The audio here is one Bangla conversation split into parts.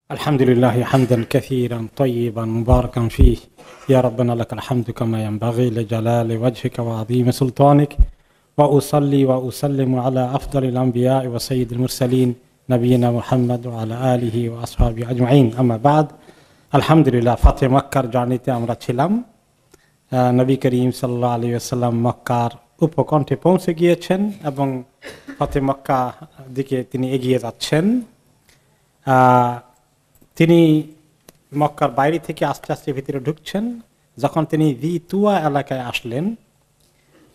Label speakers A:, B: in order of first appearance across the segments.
A: الحمد لله حمدا كثيرا طيبا مباركا فيه يا ربنا لك الحمد كما ينبغي لجلال وجهك وعظيم سلطانك وأصلي وأسلم على أفضل الأنبياء وسيد المرسلين نبينا محمد وعلى آله وأصحابه أجمعين أما بعد الحمد لله ফাতে মক্কার জার্নিতে আমরা ছিলাম। নবী করিম সাল্লাল্লাহু আলাইহি ওয়াসাল্লাম মক্কার উপকণ্ঠে পৌঁছে গিয়েছেন এবং ফাতে মক্কা দিকে তিনি এগিয়ে যাচ্ছেন। তিনি মক্কার বাইরে থেকে আস্তে আস্তে ভিতরে ঢুকছেন। যখন তিনি তুয়া এলাকায় আসলেন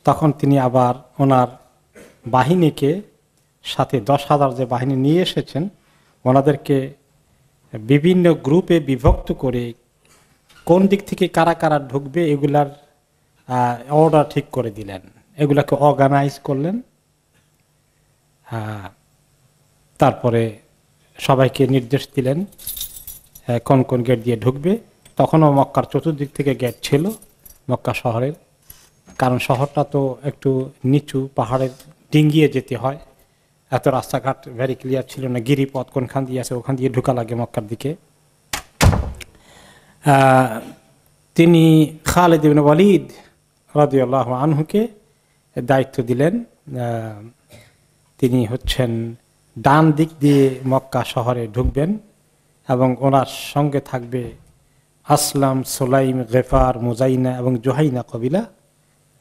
A: তখন তিনি আবার ওনার বাহিনীকে সাথে 10,000 যে বাহিনী নিয়ে এসেছেন ওনাদেরকে বিভিন্ন গ্রুপে বিভক্ত করে কোন দিক থেকে কারা কারা ঢুকবে এগুলার অর্ডার ঠিক করে দিলেন, এগুলাকে অর্গানাইজ করলেন। তারপরে সবাইকে নির্দেশ দিলেন কোন কোন গেট দিয়ে ঢুকবে। তখনও মক্কার চতুর্দিক থেকে গেট ছিল মক্কা শহরের, কারণ শহরটা তো একটু নিচু, পাহাড়ের ডিঙ্গিয়ে যেতে হয়, এত রাস্তাঘাট ভেরি ক্লিয়ার ছিল না, গিরিপথ কোনখান দিয়ে আছে ওখান দিয়ে ঢুকা লাগে মক্কার দিকে। তিনি খালিদ ইবনে ওয়ালিদ রাদিয়াল্লাহু আনহুকে দায়িত্ব দিলেন। তিনি হচ্ছেন ডান দিক দিয়ে মক্কা শহরে ঢুকবেন এবং ওনার সঙ্গে থাকবে আসলাম, সুলাইম, গেফার, মুজাইনা এবং জোহাইনা কবিলা,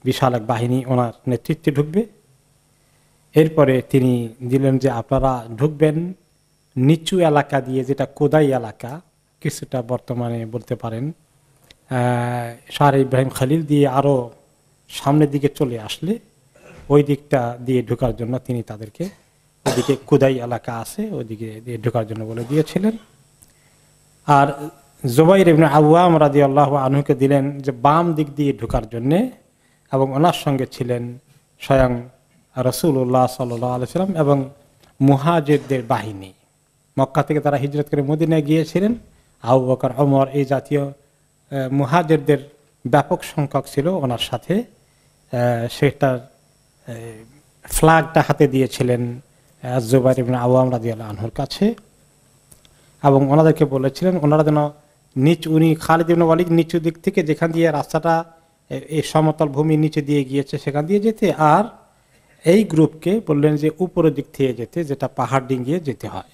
A: বিশাল এক বাহিনী ওনার নেতৃত্বে ঢুকবে। এরপরে তিনি দিলেন যে আপনারা ঢুকবেন নিচু এলাকা দিয়ে, যেটা কোদাই এলাকা, কিছুটা বর্তমানে বলতে পারেন শাহ ইব্রাহিম খলিল দিয়ে আরও সামনের দিকে চলে আসলে ওই দিকটা দিয়ে ঢোকার জন্য তিনি তাদেরকে, ওদিকে কুদাই এলাকা আছে ওদিকে দিয়ে ঢোকার জন্য বলে দিয়েছিলেন। আর জুবাইর ইবনে আওয়াম রাদিয়াল্লাহু আনহুকে দিলেন যে বাম দিক দিয়ে ঢোকার জন্যে, এবং ওনার সঙ্গে ছিলেন স্বয়ং রাসূলুল্লাহ সাল্লাল্লাহু আলাইহি ওয়াসাল্লাম এবং মুহাজিরদের বাহিনী। মক্কা থেকে তারা হিজরত করে মদিনায় গিয়েছিলেন। আবু বকর, ওমর, এই জাতীয় মুহাজিরদের ব্যাপক সংখ্যক ছিল ওনার সাথে। সেটার ফ্ল্যাগটা হাতে দিয়েছিলেন জুবাইর ইবনে আওয়াম রাদিয়াল্লাহু আনহুর কাছে এবং ওনাদেরকে বলেছিলেন ওনারা যেন উনি খালিদ ইবনে ওয়ালিদ নিচু দিক থেকে যেখান দিয়ে রাস্তাটা এই সমতল ভূমির নিচে দিয়ে গিয়েছে সেখান দিয়ে যেতে, আর এই গ্রুপকে বললেন যে উপরের দিক থেকে যেতে, যেটা পাহাড় ডিঙ্গিয়ে যেতে হয়।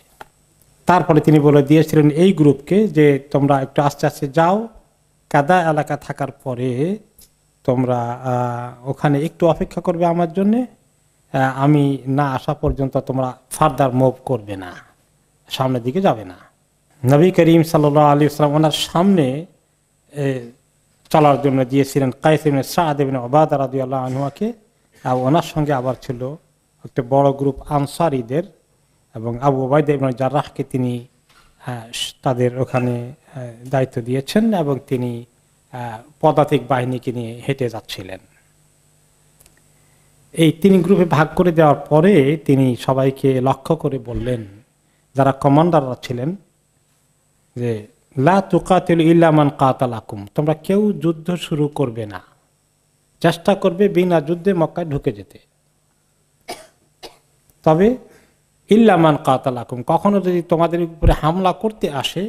A: তারপরে তিনি বলে দিয়েছিলেন এই গ্রুপকে যে তোমরা একটু আস্তে আস্তে যাও, কাদা এলাকা থাকার পরে তোমরা ওখানে একটু অপেক্ষা করবে আমার জন্যে, আমি না আসা পর্যন্ত তোমরা ফার্দার মুভ করবে না, সামনের দিকে যাবে না। নবী করিম সাল্লাল্লাহু আলাইহি ওয়াসাল্লাম ওনার সামনে চলার জন্য দিয়েছিলেন কায়েস ইবনে সাদ ইবনে উবাদা রাদিয়াল্লাহু আনহুকে, আর ওনার সঙ্গে আবার ছিল একটা বড় গ্রুপ আনসারীদের, এবং আবু উবাইদা ইবনে জাররাহকে তিনি তাদের ওখানে দায়িত্ব দিয়েছেন এবং তিনি পদাতিক বাহিনীকে নিয়ে হেঁটে যাচ্ছিলেন। এই 3 গ্রুপে ভাগ করে দেওয়ার পরে তিনি সবাইকে লক্ষ্য করে বললেন, যারা কমান্ডাররা ছিলেন, যে লা তুকাতিলু ইল্লা মান কাতালাকুম, তোমরা কেউ যুদ্ধ শুরু করবে না, চেষ্টা করবে বিনা যুদ্ধে মক্কায় ঢুকে যেতে। তবে ইল্লা মান কাতালাকুম, কখনো যদি তোমাদের উপরে হামলা করতে আসে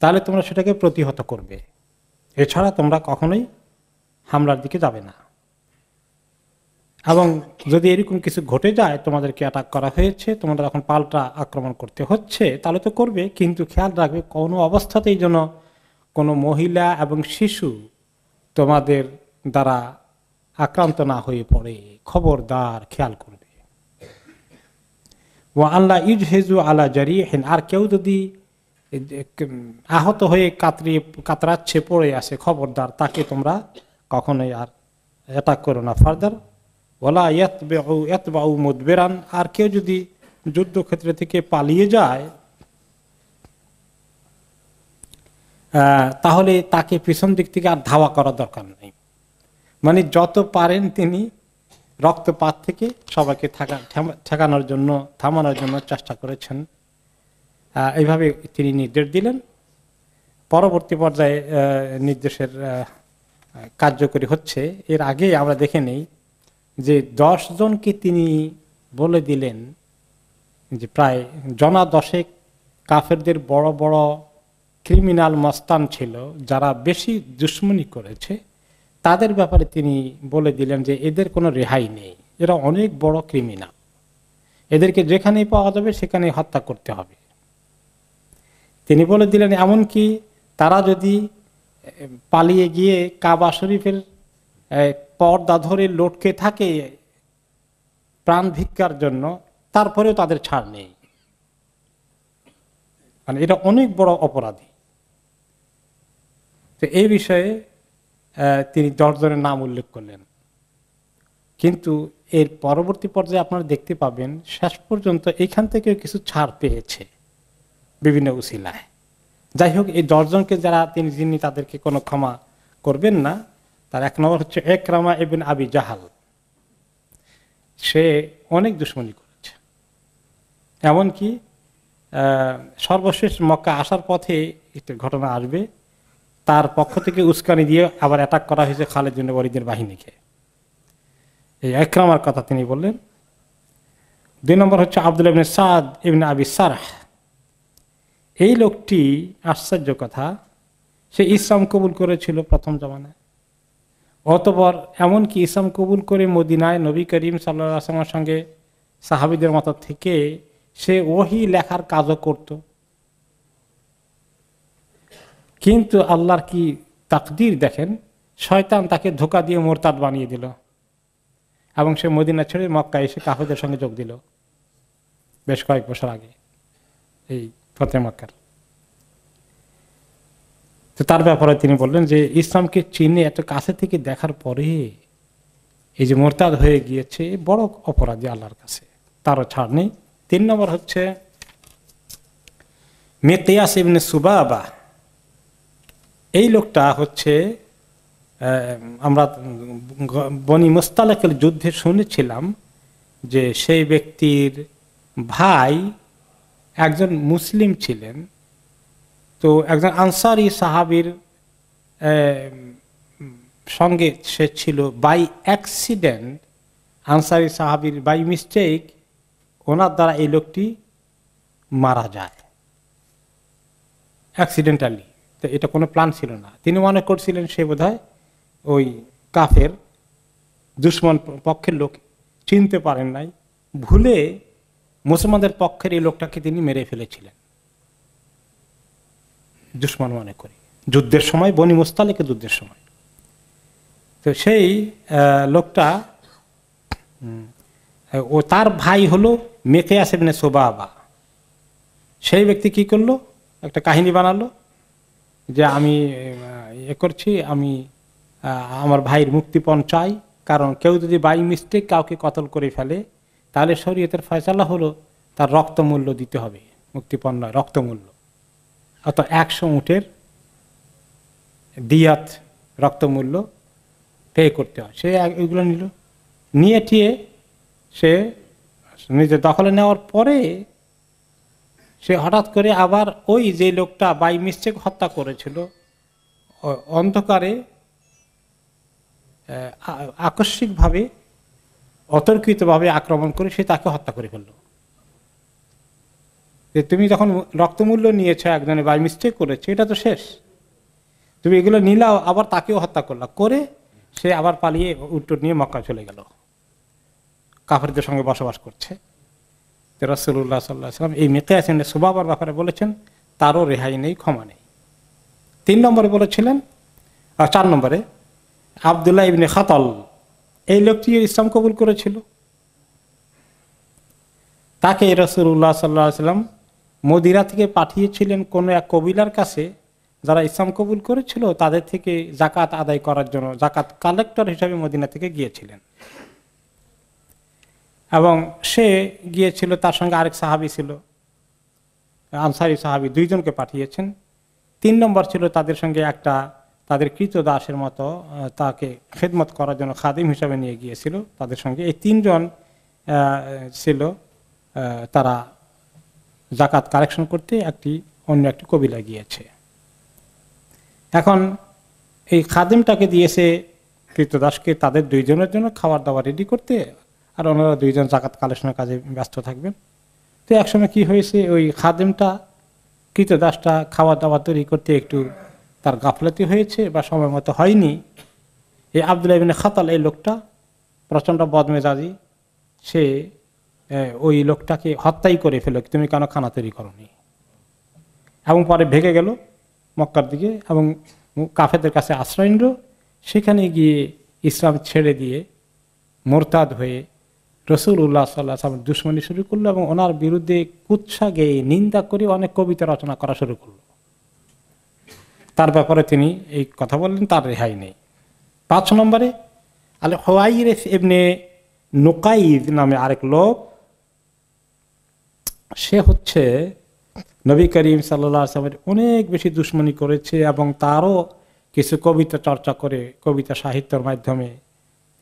A: তাহলে তোমরা সেটাকে প্রতিহত করবে, এছাড়া তোমরা কখনোই হামলার দিকে যাবে না। এবং যদি এরকম কিছু ঘটে যায়, তোমাদেরকে অ্যাটাক করা হয়েছে, তোমাদের এখন পাল্টা আক্রমণ করতে হচ্ছে, তাহলে তো করবে, কিন্তু খেয়াল রাখবে কোনো অবস্থাতেই যেন কোনো মহিলা এবং শিশু তোমাদের দ্বারা আক্রান্ত না হয়ে পড়ে, খবরদার খেয়াল করবে। ওয়া আল্লাহ ইজহিজু আলা জারিহিন, আর কেউ যদি আহত হয়ে কাতরাচ্ছে, পড়ে আসে, খবরদার তাকে তোমরা কখনোই আর অ্যাটাক করো না ফার্দার। ওয়ালা ইয়াতবাউ মুদবিরান, আর কেউ যদি যুদ্ধক্ষেত্র থেকে পালিয়ে যায় তাহলে তাকে পিছন দিক থেকে আর ধাওয়া করার দরকার নেই। মানে যত পারেন তিনি রক্তপাত থেকে সবাইকে ঠেকানোর জন্য, থামানোর জন্য চেষ্টা করেছেন। এইভাবে তিনি নির্দেশ দিলেন। পরবর্তী পর্যায়ে নির্দেশের কার্যকরী হচ্ছে। এর আগে আমরা দেখে নেই যে 10 জনকে তিনি বলে দিলেন যে প্রায় জনা 10 কাফেরদের বড় বড় ক্রিমিনাল মস্তান ছিল, যারা বেশি দুশ্মনী করেছে, তাদের ব্যাপারে তিনি বলে দিলেন যে এদের কোনো রেহাই নেই, এরা অনেক বড় ক্রিমিনাল, এদেরকে যেখানেই পাওয়া যাবে সেখানেই হত্যা করতে হবে। তিনি বলে দিলেন এমনকি তারা যদি পালিয়ে গিয়ে কাবা শরীফের পর্দা ধরে লটকে থাকে প্রাণ ভিক্ষার জন্য, তারপরেও তাদের ছাড় নেই, মানে এটা অনেক বড় অপরাধী। তো এই বিষয়ে তিনি 10 জনের নাম উল্লেখ করলেন। কিন্তু এর পরবর্তী পর্যায়ে আপনারা দেখতে পাবেন শেষ পর্যন্ত এখান থেকেও কিছু ছাড় পেয়েছে বিভিন্ন উসিলায়। যাই হোক, এই 10 জনকে যারা যিনি তাদেরকে কোনো ক্ষমা করবেন না, তার এক নম্বর হচ্ছে ইকরামা ইবনে আবি জাহাল। সে অনেক দুশমনী করেছে, এমনকি সর্বশেষ মক্কা আসার পথে একটা ঘটনা আসবে, তার পক্ষ থেকে উস্কানি দিয়ে আবার অ্যাটাক করা হয়েছে খালিদ বিন ওয়ালিদের বাহিনীকে। এই ইকরামার কথা তিনি বললেন। 2 নম্বর হচ্ছে আব্দুল্লাহ ইবনে সাদ ইবনে আবি সারহ। এই লোকটি, আশ্চর্য কথা, সে ইসলাম কবুল করেছিল প্রথম জমানায়। অতঃপর এমনকি ইসলাম কবুল করে মদিনায় নবী করিম সাল্লাল্লাহু আলাইহি ওয়াসাল্লামের সঙ্গে সাহাবীদের মত থেকে সে ওহী লেখার কাজও করত। কিন্তু আল্লাহর কি তাকদীর দেখেন, শয়তান তাকে ধোঁকা দিয়ে মোরতাদ বানিয়ে দিল এবং সে মদিনা ছেড়ে মক্কায় এসে কাফেরদের সঙ্গে যোগ দিল বেশ কয়েক বছর আগে, এই ফতে মক্কার। তো তার ব্যাপারে তিনি বললেন যে ইসলামকে চিনে এত কাছে থেকে দেখার পরে এই যে মোরতাদ হয়ে গিয়েছে, বড় অপরাধী আল্লাহর কাছে, তারও ছাড় নেই। 3 নম্বর হচ্ছে মিকিয়াস ইবনে সুবাবা। এই লোকটা হচ্ছে, আমরা বনি মুস্তালাকের যুদ্ধে শুনেছিলাম যে সেই ব্যক্তির ভাই একজন মুসলিম ছিলেন। তো একজন আনসারি সাহাবীর সঙ্গে সে ছিল, বাই অ্যাক্সিডেন্ট আনসারি সাহাবীর বাই মিস্টেক ওনার দ্বারা এই লোকটি মারা যায় অ্যাক্সিডেন্টালি। তো এটা কোনো প্ল্যান ছিল না। তিনি মনে করছিলেন সে বোধহয় ওই কাফের দুশমন পক্ষের লোক, চিনতে পারেন নাই, ভুলে মুসলমানদের পক্ষের এই লোকটাকে তিনি মেরে ফেলেছিলেন দুশমন মনে করি, যুদ্ধের সময়, বনি মুস্তালিকের যুদ্ধের সময়। তো সেই লোকটা, ও তার ভাই হলো মিকিয়াস ইবনে সুবাবা। সেই ব্যক্তি কি করলো, একটা কাহিনী বানালো যে আমি করছি, আমি আমার ভাইয়ের মুক্তিপণ চাই, কারণ কেউ যদি বাই মিস্টেক কাউকে কতল করে ফেলে তাহলে শরীয়তের ফয়সালা হলো তার রক্তমূল্য দিতে হবে, মুক্তিপণ নয়, রক্তমূল্য। অত 100 উটের দিয়াত, রক্তমূল্য পে করতে হয়। সে এগুলো নিল, নিয়ে টিয়ে সে নিজের দখলে নেওয়ার পরে সে হঠাৎ করে আবার ওই যে লোকটা বাই মিস্টেক হত্যা করেছিল, অন্ধকারে আকস্মিকভাবে অতর্কিতভাবে আক্রমণ করে সে তাকে হত্যা করে ফেলল। যে তুমি যখন রক্তমূল্য নিয়েছ, একজনে বাই মিস্টেক করেছে, এটা তো শেষ, তুমি এগুলো নিলাও, আবার তাকেও হত্যা করলা, করে সে আবার পালিয়ে উট নিয়ে মক্কা চলে গেল, কাফেরদের সঙ্গে বসবাস করছে। রাসূলুল্লাহ সাল্লাল্লাহু আলাইহি ওয়াসাল্লাম এই মিকিয়াস ইবনে সুবাবার ব্যাপারে বলেছেন তারও রেহাই নেই, ক্ষমা নেই। 3 নম্বরে বলেছিলেন, 4 নম্বরে আব্দুল্লাহ ইবনে খাতাল। এই লোকটি ইসলাম কবুল করেছিল, তাকে রাসূলুল্লাহ সাল্লাল্লাহু আলাইহি ওয়াসাল্লাম মদিনা থেকে পাঠিয়েছিলেন কোন এক কবিলার কাছে, যারা ইসলাম কবুল করেছিল তাদের থেকে যাকাত আদায় করার জন্য, যাকাত কালেক্টর হিসাবে মদিনা থেকে গিয়েছিলেন। এবং সে গিয়েছিল, তার সঙ্গে আরেক সাহাবী ছিল, আনসারি সাহাবী, 2 জনকে পাঠিয়েছেন। 3 নম্বর ছিল তাদের সঙ্গে একটা তাদের কৃতদাসের মতো তাকে খেদমত করার জন্য খাদিম হিসাবে নিয়ে গিয়েছিল তাদের সঙ্গে। এই 3 জন ছিল, তারা যাকাত কালেকশন করতে অন্য একটি কবিলায় গিয়েছে। এখন এই খাদিমটাকে দিয়েছে কৃতদাসকে তাদের 2 জনের জন্য খাবার দাবার রেডি করতে, আর ওনারা 2 জন যাকাত কালেকশনের কাজে ব্যস্ত থাকবেন। তো একসময় কি হয়েছে, ওই খাদিমটা কৃতদাসটা খাওয়া দাওয়া তৈরি করতে একটু তার গাফলতি হয়েছে বা সময় মতো হয়নি, এই আব্দুল্লাহ ইবনে খাতাল এই লোকটা প্রচন্ড বদমেজাজি, সে ওই লোকটাকে হত্যাই করে ফেলো, তুমি কেন খানা তৈরি করনি, এবং পরে ভেগে গেল মক্কার দিকে এবং কাফেরদের কাছে আশ্রয় নিল। সেখানে গিয়ে ইসলাম ছেড়ে দিয়ে মোরতাদ হয়ে রাসূলুল্লাহ সাল্লাল্লাহু আলাইহি ওয়াসাল্লাম দুশমনি শুরু করলো এবং ওনার বিরুদ্ধে কুৎসা গেয়ে নিন্দা করে অনেক কবিতা রচনা করা শুরু করলো। তার ব্যাপারে তিনি এই কথা বললেন, তার রেহাই নেই। 5 নম্বরে আল হুয়াইরিস ইবনে নুকাইদ নামে আরেক লোক, সে হচ্ছে নবী করিম সাল্লাল্লাহু আলাইহি ওয়াসাল্লামের অনেক বেশি দুশমনি করেছে এবং তারও কিছু কবিতা চর্চা করে কবিতা সাহিত্যের মাধ্যমে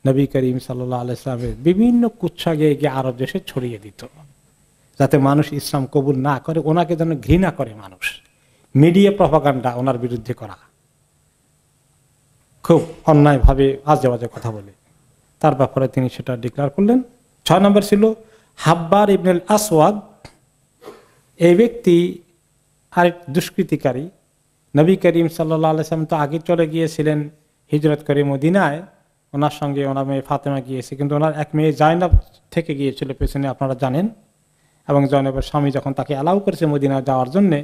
A: নবী করিম সাল্লাল্লাহু আলাইহি ওয়াসাল্লামের বিভিন্ন কুৎসা গেয়ে গিয়ে আরব দেশে ছড়িয়ে দিত, যাতে মানুষ ইসলাম কবুল না করে, ওনাকে যেন ঘৃণা করে মানুষ। মিডিয়া প্রপাগান্ডা ওনার বিরুদ্ধে করা, খুব অন্যায়ভাবে আজে বাজে কথা বলে, তার ব্যাপারে তিনি সেটা ডিক্লেয়ার করলেন। 6 নম্বর ছিল হাব্বার ইবনুল আসওয়াদ। এই ব্যক্তি আরেক দুষ্কৃতিকারী। নবী করিম সাল্লাল্লাহু আলাইহি ওয়াসাল্লাম তো আগে চলে গিয়েছিলেন হিজরত করে মদিনায়, ওনার সঙ্গে ওনার মেয়ে ফাতেমা গিয়েছে, কিন্তু ওনার এক মেয়ে জাইনাব থেকে গিয়েছিল পেছনে, আপনারা জানেন। এবং জয়নবের স্বামী যখন তাকে অ্যালাউ করেছে মদিনায় যাওয়ার জন্যে,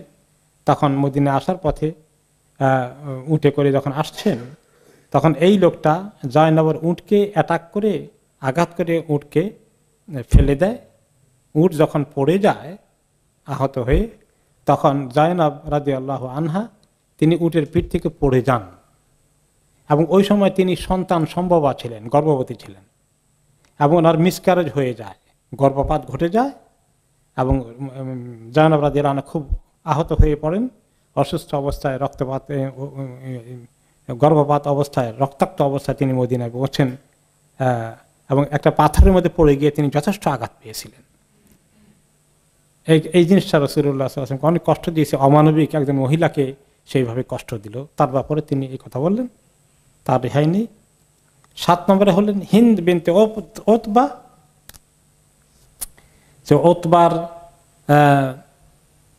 A: তখন মদিনায় আসার পথে উটে করে যখন আসছেন, তখন এই লোকটা জয়নবের উটকে অ্যাটাক করে আঘাত করে উটকে ফেলে দেয়। উট যখন পড়ে যায় আহত হয়ে, তখন জয়নব রাদিয়াল্লাহু আনহা তিনি উটের পিঠ থেকে পড়ে যান এবং ওই সময় তিনি সন্তান সম্ভবা ছিলেন, গর্ভবতী ছিলেন, এবং ওনার মিসক্যারেজ হয়ে যায়, গর্ভপাত ঘটে যায় এবং জয়নব রাদিয়াল্লাহু আনহা খুব আহত হয়ে পড়েন, অসুস্থ অবস্থায়, রক্তপাত গর্ভপাত অবস্থায়, রক্তাক্ত অবস্থায় তিনি মদিনায় পৌঁছেন এবং একটা পাথরের মধ্যে পড়ে গিয়ে তিনি যথেষ্ট আঘাত পেয়েছিলেন। এই জিনিসটা রাসূলুল্লাহ সাল্লাল্লাহু আলাইহি ওয়াসাল্লাম অনেক কষ্ট দিয়েছে, অমানবিক একজন মহিলাকে সেইভাবে কষ্ট দিল, তার ব্যাপারে তিনি এই কথা বললেন, তার রেহাই নেই। 7 নম্বরে হলেন হিন্দ বিনতে ওতবা, যে ওতবার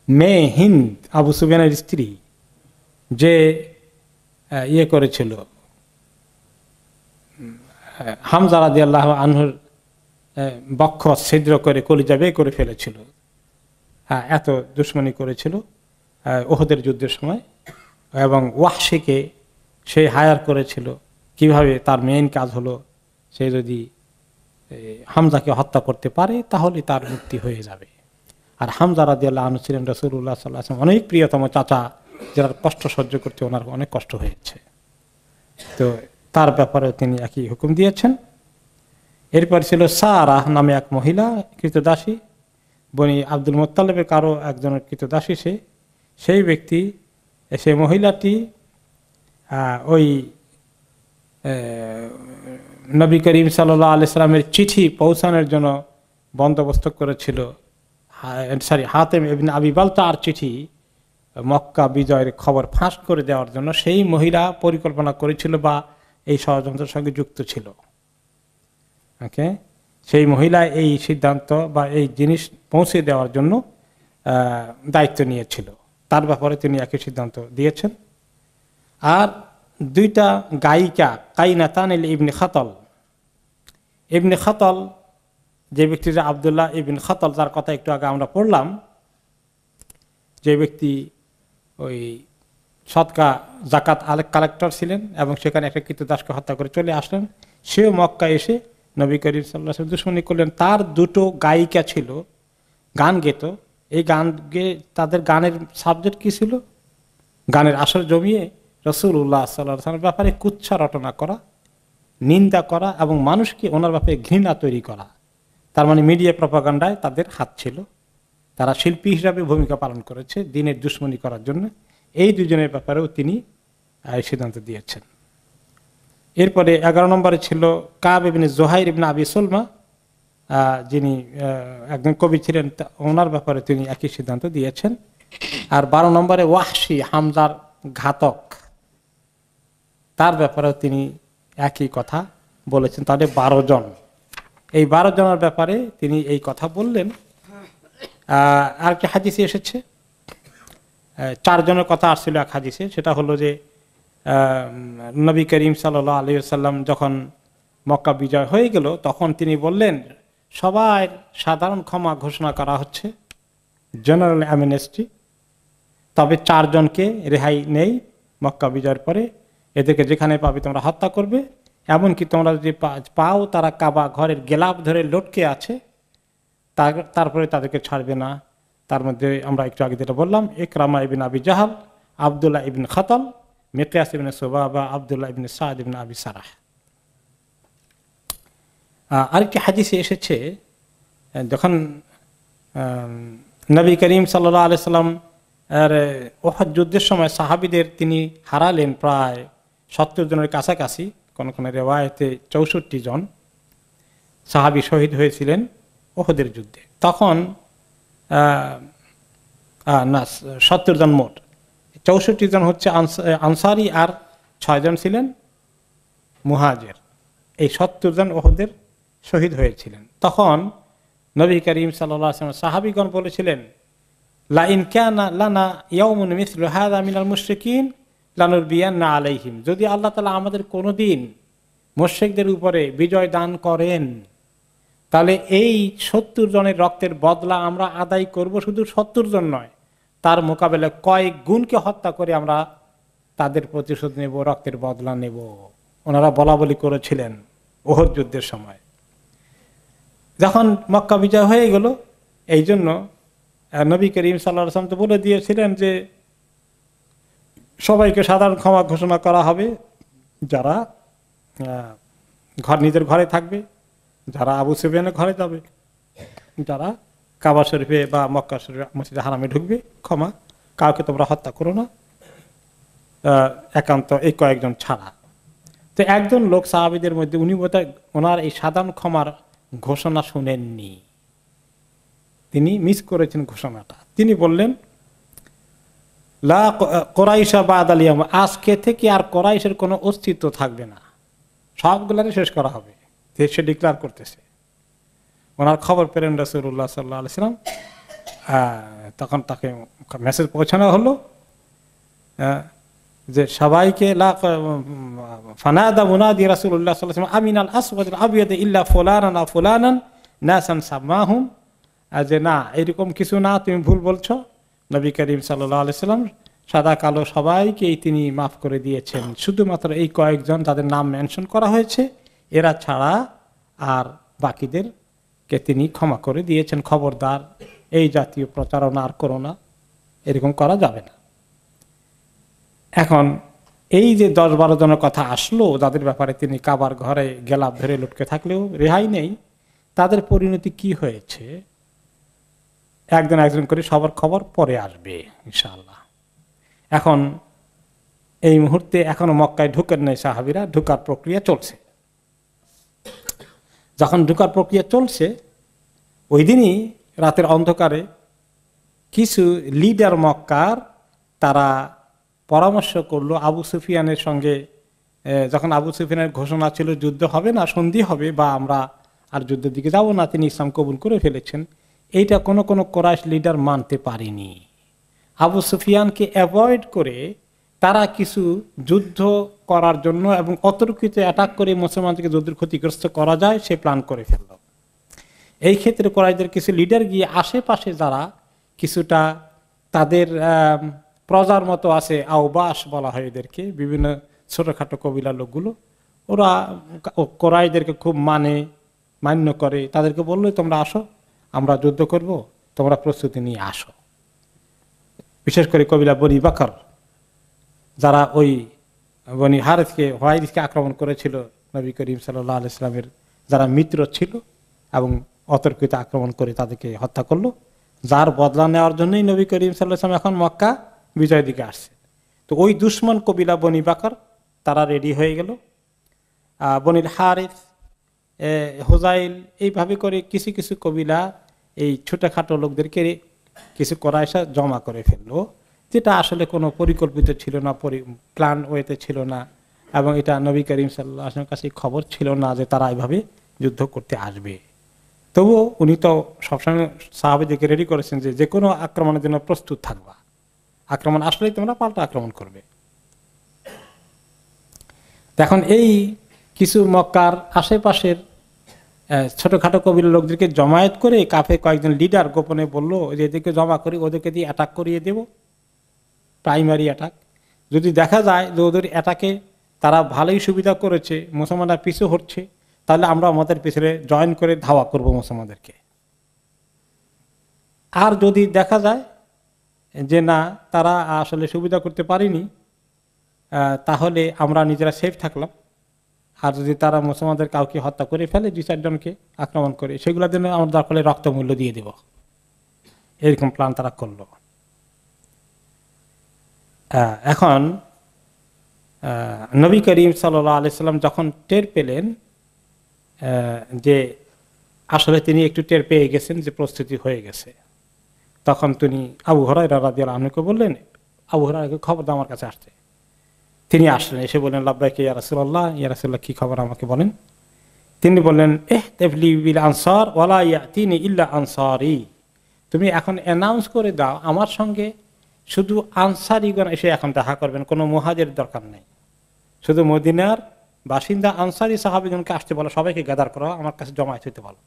A: মেয়ে হিন্দ, আবু সুফিয়ানের স্ত্রী, যে ইয়ে করেছিল হামজা রাদিয়াল্লাহু আনহুর বক্ষ ছিদ্র করে কলিজা বের করে ফেলেছিল, এত দুশমনি করেছিল উহুদের যুদ্ধের সময়। এবং ওয়াহশিকে সে হায়ার করেছিল, কিভাবে তার মেইন কাজ হলো সে যদি হামজাকে হত্যা করতে পারে তাহলে তার মুক্তি হয়ে যাবে। আর হামজা রাদিয়াল্লাহু আনহু ছিলেন রাসূলুল্লাহ সাল্লাল্লাহু আলাইহি ওয়াসাল্লাম অনেক প্রিয়তম চাচা, যার কষ্ট সহ্য করতে ওনার অনেক কষ্ট হয়েছে, তো তার ব্যাপারে তিনি একই হুকুম দিয়েছেন। এরপর ছিল সারা নামে এক মহিলা কৃতদাসী, বনি আব্দুল মুত্তালিবের কারো একজনের কৃতদাসী সে। সেই ব্যক্তি, সেই মহিলাটি ওই নবী করিম সাল্লাল্লাহু আলাইহি সাল্লামের চিঠি পৌঁছানোর জন্য বন্দোবস্ত করেছিল। হাতেম ইবনে আবি বালতার চিঠি মক্কা বিজয়ের খবর ফাঁস করে দেওয়ার জন্য সেই মহিলা পরিকল্পনা করেছিল বা এই ষড়যন্ত্রের সঙ্গে যুক্ত ছিল। ওকে, সেই মহিলা এই সিদ্ধান্ত বা এই জিনিস পৌঁছে দেওয়ার জন্য দায়িত্ব নিয়েছিল, তার ব্যাপারে তিনি একই সিদ্ধান্ত দিয়েছেন। আর 2টা গায়িকা কাইনাতান ইবনে খাতল, ইবনে খাতল যে ব্যক্তি, যে আব্দুল্লাহ ইবনে খাতল, যার কথা একটু আগে আমরা পড়লাম, যে ব্যক্তি ওই সদকা জাকাত কালেক্টর ছিলেন এবং সেখানে একটা কৃতদাসকে হত্যা করে চলে আসলেন, সেও মক্কা এসে নবী করিম সাল্লাল্লাহু আলাইহি ওয়াসাল্লাম দুশমনি করলেন। তার 2টো গায়িকা ছিল, গান গেত। এই গান গেয়ে তাদের গানের সাবজেক্ট কি ছিল? গানের আসর জমিয়ে রাসূলুল্লাহ সাল্লাল্লাহু আলাইহি ওয়াসাল্লামের ব্যাপারে কুৎসা রটনা করা, নিন্দা করা এবং মানুষকে ওনার ব্যাপারে ঘৃণা তৈরি করা। তার মানে মিডিয়া প্রপাগান্ডায় তাদের হাত ছিল, তারা শিল্পী হিসাবে ভূমিকা পালন করেছে দ্বীনের দুশমনি করার জন্য। এই 2জনের ব্যাপারেও তিনি সিদ্ধান্ত দিয়েছেন। এরপরে 11 নম্বরে ছিল কাব ইবনে জুহাইর ইবনে আবি সুলমা, যিনি একজন কবি ছিলেন, ওনার ব্যাপারে তিনি একই সিদ্ধান্ত দিয়েছেন। আর 12 নম্বরে ওয়াহশি, হামজার ঘাতক, তার ব্যাপারেও তিনি একই কথা বলেছেন। তাহলে 12 জন, এই 12 জনের ব্যাপারে তিনি এই কথা বললেন। আর কি হাদিসে এসেছে চারজনের কথা আসছিল এক হাদিসে, সেটা হলো যে নবী করিম সাল্লাল্লাহু আলাইহি ওয়াসাল্লাম যখন মক্কা বিজয় হয়ে গেল তখন তিনি বললেন সবাই সাধারণ ক্ষমা ঘোষণা করা হচ্ছে, জেনারেল অ্যামনেস্টি, তবে চারজনকে রেহাই নেই মক্কা বিজয়ের পরে, এদেরকে যেখানে পাবে তোমরা হত্যা করবে, এমনকি তোমরা যদি পাও তারা কাবা ঘরের গেলাপ ধরে লটকে আছে তারপরে তাদেরকে ছাড়বে না। তার মধ্যে আমরা একটু আগে যেটা বললাম, ইকরামা ইবিন আবি জাহাল, আবদুল্লাহ ইবিন খাতাল, মিকয়াস ইবিন সুবাবা, আবদুল্লাহ ইবিন সাদ ইবিন আবি সারাহ। আরেকটি হাদিসে এসেছে যখন নবী করিম সাল্লাল্লাহু আলাইহি সাল্লাম উহুদ যুদ্ধের সময় সাহাবীদের তিনি হারালেন প্রায় 70 জনের কাছাকাছি, কোন কোন রিওয়ায়েতে 64 জন সাহাবী শহীদ হয়েছিলেন উহুদের যুদ্ধে। তখন না 70 জন মোট, 64 জন হচ্ছে আনসারি আর 6 জন ছিলেন মুহাজির। এই 70 জন উহুদের শহীদ হয়েছিলেন। তখন নবী করিম সাল্লাল্লাহু আলাইহি ওয়াসাল্লাম সাহাবীগণ বলেছিলেন, লা ইন কানা লানা ইয়াউমুন মিসলু হাযা মিনাল মুশরিকিন লানুরবিয়ান্না আলাইহিম, যদি আল্লাহ তাআলা আমাদের কোনোদিন মুশরিকদের উপরে বিজয় দান করেন তাহলে এই 70 জনের রক্তের বদলা আমরা আদায় করব। শুধু 70 জন নয়, তার মোকাবেলায় কয়েক গুণকে হত্যা করে আমরা তাদের প্রতিশোধ নেব, রক্তের বদলা নেব। ওনারা বলা বলি করেছিলেন উহুদ যুদ্ধের সময়। যখন মক্কা বিজয় হয়ে গেল, এই জন্য নবী করিম সাল্লাল্লাহু আলাইহি ওয়াসাল্লাম তো বলে দিয়েছিলেন যে সবাইকে সাধারণ ক্ষমা ঘোষণা করা হবে, যারা নিজের ঘরে থাকবে, যারা আবু সুফিয়ানের ঘরে যাবে, যারা কাবা শরীফে বা মক্কা শরীফে মসজিদে হারামে ঢুকবে, ক্ষমা, কাউকে তোমরা হত্যা করো না, একান্ত এই কয়েকজন ছাড়া। তো একজন লোক সাহাবীদের মধ্যে উনি বোধহয় ওনার এই সাধারণ ক্ষমার ঘোষণা শুনেননি, তিনি মিস করেছেন ঘোষণাটা। তিনি বললেন, লা কোরাইশা বাদাল ইয়াউম, আজকে থেকে আর কোরাইশের কোনো অস্তিত্ব থাকবে না, সবগুলারে শেষ করা হবে। সে ডিক্লেয়ার করতেছে। ওনার খবর পেলেন রাসূলুল্লাহ সাল্লাল্লাহু আলাইহি ওয়াসাল্লাম, তখন তাকে মেসেজ পৌঁছানো হলো যে সবাইকে ফানাদা মুনাদি রাসূলুল্লাহ সাল্লাল্লাহু আলাইহি ওয়াসাল্লাম আমিনাল আসওয়াদিল আবিয়াদ ইল্লা ফুলানান আও ফুলানান নাসান সামাহুম, যে না এরকম কিছু না, তুমি ভুল বলছো। নবী করিম সাল্লাল্লাহু আলাইহি ওয়াসাল্লাম সাদা কালো সবাইকেই তিনি মাফ করে দিয়েছেন, শুধুমাত্র এই কয়েকজন তাদের নাম মেনশন করা হয়েছে এরা ছাড়া আর বাকিদেরকে তিনি ক্ষমা করে দিয়েছেন। খবরদার এই জাতীয় প্রচারণা আর করো না, এরকম করা যাবে না। এখন এই যে 10-12 জনের কথা আসলো, যাদের ব্যাপারে তিনি কাবার ঘরে গেলাপ ধরে লটকে থাকলেও রেহাই নেই, তাদের পরিণতি কি হয়েছে একজন একজন করে সবার খবর পরে আসবে ইনশাআল্লাহ। এখন এই মুহূর্তে এখনো মক্কায় ঢুকেন নাই সাহাবীরা, ঢুকার প্রক্রিয়া চলছে। যখন ঢুকার প্রক্রিয়া চলছে, ওই দিনই রাতের অন্ধকারে কিছু লিডার মক্কার তারা পরামর্শ করলো আবু সুফিয়ানের সঙ্গে। যখন আবু সুফিয়ানের ঘোষণা ছিল যুদ্ধ হবে না, সন্ধি হবে, বা আমরা আর যুদ্ধের দিকে যাব না, তিনি ইসলাম কবুল করে ফেলেছেন, এইটা কোনো কোনো কোরাইশ লিডার মানতে পারেনি। আবু সুফিয়ানকে অ্যাভয়েড করে তারা কিছু যুদ্ধ করার জন্য এবং অতর্কিত অ্যাটাক করে মুসলমানদেরকে যুদ্ধের ক্ষতিগ্রস্ত করা যায় সে প্ল্যান করে ফেলল। এই ক্ষেত্রে কোরাইশদের কিছু লিডার গিয়ে আশেপাশে যারা কিছুটা তাদের প্রজার মতো আছে, আওবাস বলা হয় এদেরকে, বিভিন্ন ছোটখাটো কবিলার লোকগুলো, ওরা কোরাইশদেরকে খুব মান্য করে, তাদেরকে বললো তোমরা আসো, আমরা যুদ্ধ করব, তোমরা প্রস্তুতি নিয়ে আসো। বিশেষ করে কবিলা বনি বাকর, যারা ওই বনি হারিসকে আক্রমণ করেছিল নবী করিম সাল্লাল্লাহু আলাইহি ওয়াসাল্লামের যারা মিত্র ছিল, এবং অতর্কিত আক্রমণ করে তাদেরকে হত্যা করলো, যার বদলা নেওয়ার জন্যই নবী করিম সাল্লাল্লাহু আলাইহি ওয়াসাল্লাম এখন মক্কা বিজয়ের দিকে আসছে। তো ওই দুশ্মন কবিলা বনি বাকর তারা রেডি হয়ে গেল। বনিল হারিস, হুজাইল, এইভাবে করে কিছু কিছু কবিলা এই ছোটখাটো লোকদেরকে কিছু কোরাইশা জমা করে ফেললো, যেটা আসলে কোনো পরিকল্পিত ছিল না, প্ল্যান ওয়েতে ছিল না, এবং এটা নবী করিম সাল্লাল্লাহু আলাইহি ওয়াসাল্লামের কাছে খবর ছিল না যে তারা এইভাবে যুদ্ধ করতে আসবে। তবুও উনি তো সবসময় সাহাবীদেরকে রেডি করেছেন যে কোনো আক্রমণের জন্য প্রস্তুত থাকবা, আক্রমণ আসলেই তোমরা পাল্টা আক্রমণ করবে। এখন এই কিছু মক্কার আশেপাশের ছোটখাটো কবির লোকদেরকে জমায়েত করে কাফে কয়েকজন লিডার গোপনে বলল যে এদেরকে জমা করি, ওদেরকে দিয়ে অ্যাটাক করিয়ে দেব, প্রাইমারি অ্যাটাক। যদি দেখা যায় যে ওদের অ্যাটাকে তারা ভালোই সুবিধা করেছে, মুসলমানরা পিছু হচ্ছে, তাহলে আমরা আমাদের পিছনে জয়েন করে ধাওয়া করব মুসলমানদেরকে। আর যদি দেখা যায় যে না, তারা আসলে সুবিধা করতে পারেনি, তাহলে আমরা নিজেরা সেফ থাকলাম। আর যদি তারা মুসলমানদের কাউকে হত্যা করে ফেলে, 2-4 জনকে আক্রমণ করে, সেগুলোর জন্য আমরা দরকার হলে রক্তমূল্য দিয়ে দেব, এরকম প্ল্যান তারা করলো। এখন নবী করিম সাল্লাল্লাহু আলাইহি সাল্লাম যখন টের পেলেন যে আসলে তিনি একটু টের পেয়ে গেছেন যে প্রস্তুতি হয়ে গেছে, তখন তিনি আবু হুরায়রা রাদিয়াল্লাহু আনহুকে বললেন, আবু হুরায়রাকে খবর দাও আমার কাছে আসতে। তিনি আসলেন, এসে বললেন লাব্বাইকা ইয়া রাসূলুল্লাহ, ইয়া রাসূলুল্লাহ কি খবর আমাকে বলেন। তিনি বললেন ইহতাফলি বিল আনসার ওয়ালা ইয়াতিনি ইল্লা আনসারি, তুমি এখন অ্যানাউন্স করে দাও আমার সঙ্গে শুধু আনসারিগণ এসে এখন দেখা করবেন, কোনো মুহাজির দরকার নেই, শুধু মদিনার বাসিন্দা আনসারি সাহাবীগণকে আসতে বলো, সবাইকে গ্যাদার করো, আমার কাছে জমায়েত হইতে বলো।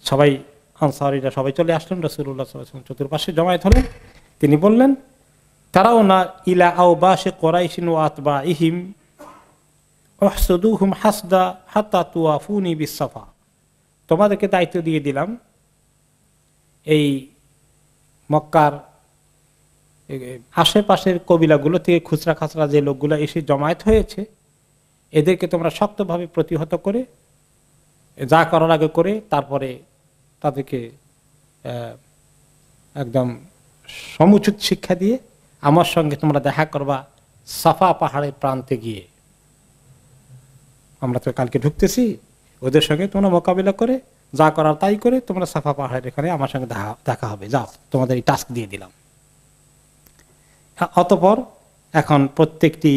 A: সবাই আনসারিরা সবাই চলে আসলেন, রাসূলুল্লাহ সাল্লাল্লাহু আলাইহি ওয়াসাল্লাম চতুর্পাশে জমায়েত হলেন। তিনি বললেন তারাও না ইলা আওবাশে কুরাইশিন ওয়া আতবাইহিম উহসুদুহুম হাসদা হাত্তা তুয়াফুনি বিসসাফা, তোমাদেরকে দায়িত্ব দিয়ে দিলাম এই মক্কার আশেপাশের কবিলাগুলো থেকে খুচরা খাচরা যে লোকগুলো এসে জমায়েত হয়েছে, এদেরকে তোমরা শক্তভাবে প্রতিহত করে যা করার আগে করে তারপরে তাদেরকে একদম সমুচিত শিক্ষা দিয়ে আমার সঙ্গে তোমরা দেখা করবা সাফা পাহাড়ের প্রান্তে গিয়ে। আমরা তো কালকে ঢুকতেছি, ওদের সঙ্গে তোমরা মোকাবিলা করে যা করার তাই করে তোমরা সাফা পাহাড়ের এখানে আমার সঙ্গে দেখা হবে, যাও, তোমাদের এই টাস্ক দিয়ে দিলাম। অতঃপর এখন প্রত্যেকটি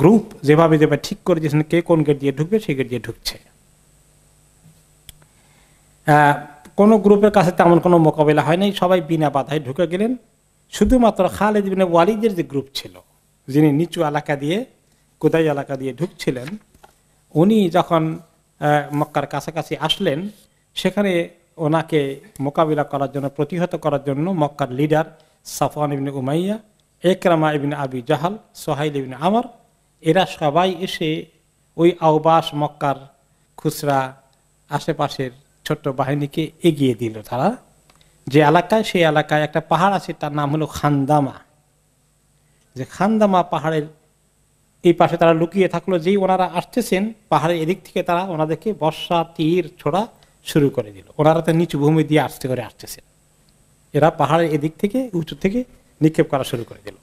A: গ্রুপ যেভাবে যেভাবে ঠিক করে দিয়েছেন কে কোন গেট দিয়ে ঢুকবে সেই গেট দিয়ে ঢুকছে। কোন গ্রুপের কাছে তেমন কোনো মোকাবিলা হয় নাই, সবাই বিনা বাধায় ঢুকে গেলেন। শুধুমাত্র খালিদ ইবনে ওয়ালিদের যে গ্রুপ ছিল, যিনি নিচু এলাকা দিয়ে কোদাই এলাকা দিয়ে ঢুকছিলেন, উনি যখন মক্কার কাছাকাছি আসলেন, সেখানে ওনাকে মোকাবিলা করার জন্য, প্রতিহত করার জন্য মক্কার লিডার সাফওয়ান ইবনে উমাইয়া, ইকরামা ইবনে আবি জাহাল, সোহাইল ইবনে আমর, এরা সবাই এসে ওই আওবাস মক্কার খুচরা আশেপাশের ছোট্ট বাহিনীকে এগিয়ে দিল। তারা যে এলাকায়, সেই এলাকায় একটা পাহাড় আছে, তার নাম হলো খান্দামা। যে খান্দামা পাহাড়ের এই পাশে তারা লুকিয়ে থাকলো, যেই ওনারা আসতেছেন পাহাড়ের এদিক থেকে তারা ওনাদেরকে বর্ষা তীর ছোড়া শুরু করে দিল। ওনারা তো নিচু ভূমি দিয়ে আসতে করে আসতেছেন, এরা পাহাড়ের এদিক থেকে উঁচু থেকে নিক্ষেপ করা শুরু করে দিল।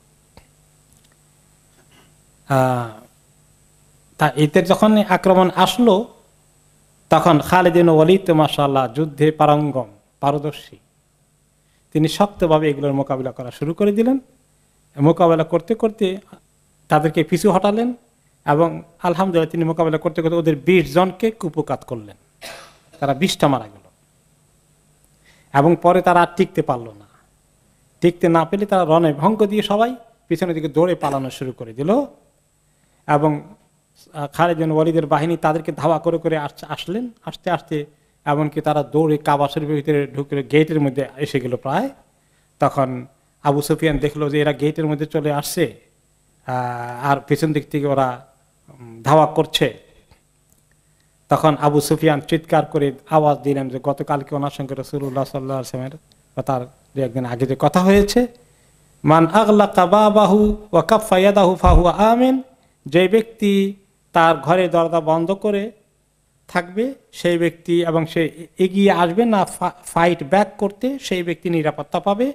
A: তা এতে যখন আক্রমণ আসলো, তখন খালিদ ইবনে ওয়ালিদ তো মাশাআল্লাহ যুদ্ধে পারঙ্গম, পারদর্শী, তিনি শক্তভাবে এগুলোর মোকাবিলা করা শুরু করে দিলেন। মোকাবিলা করতে করতে তাদেরকে পিছু হটালেন এবং আলহামদুলিল্লাহ তিনি মোকাবিলা করতে করতে ওদের 20 জনকে কুপকাত করলেন, তারা 20টা মারা গেল। এবং পরে তারা আর টিকতে পারল না, টিকতে না পেলে তারা রণে ভঙ্গ দিয়ে সবাই পিছনের দিকে দৌড়ে পালানো শুরু করে দিল। এবং খালিদ ইবনে ওয়ালিদের বাহিনী তাদেরকে ধাওয়া করে করে আসলেন, আসতে আসতে এমনকি তারা দৌড়ে কাবা শরীফের ভিতরে ঢুকে গেটের মধ্যে এসে গেল প্রায়। তখন আবু সুফিয়ান দেখলো যে এরা গেটের মধ্যে চলে আসছে আর পেছন দিক থেকে ওরা ধাওয়া করছে। তখন আবু সুফিয়ান চিৎকার করে আওয়াজ দিলেন যে গতকালকে ওনার সঙ্গে রাসূলুল্লাহ সাল্লাল্লাহু আলাইহি ওয়াসাল্লামের বা তার একদিন আগে যে কথা হয়েছে, মান আগলাকা বাবাহু ওয়া কাফফা ইয়াদাহু ফাহুয়া আমিন, যে ব্যক্তি তার ঘরে দরজা বন্ধ করে থাকবে সেই ব্যক্তি এবং সে এগিয়ে আসবে না ফাইট ব্যাক করতে, সেই ব্যক্তি নিরাপত্তা পাবে।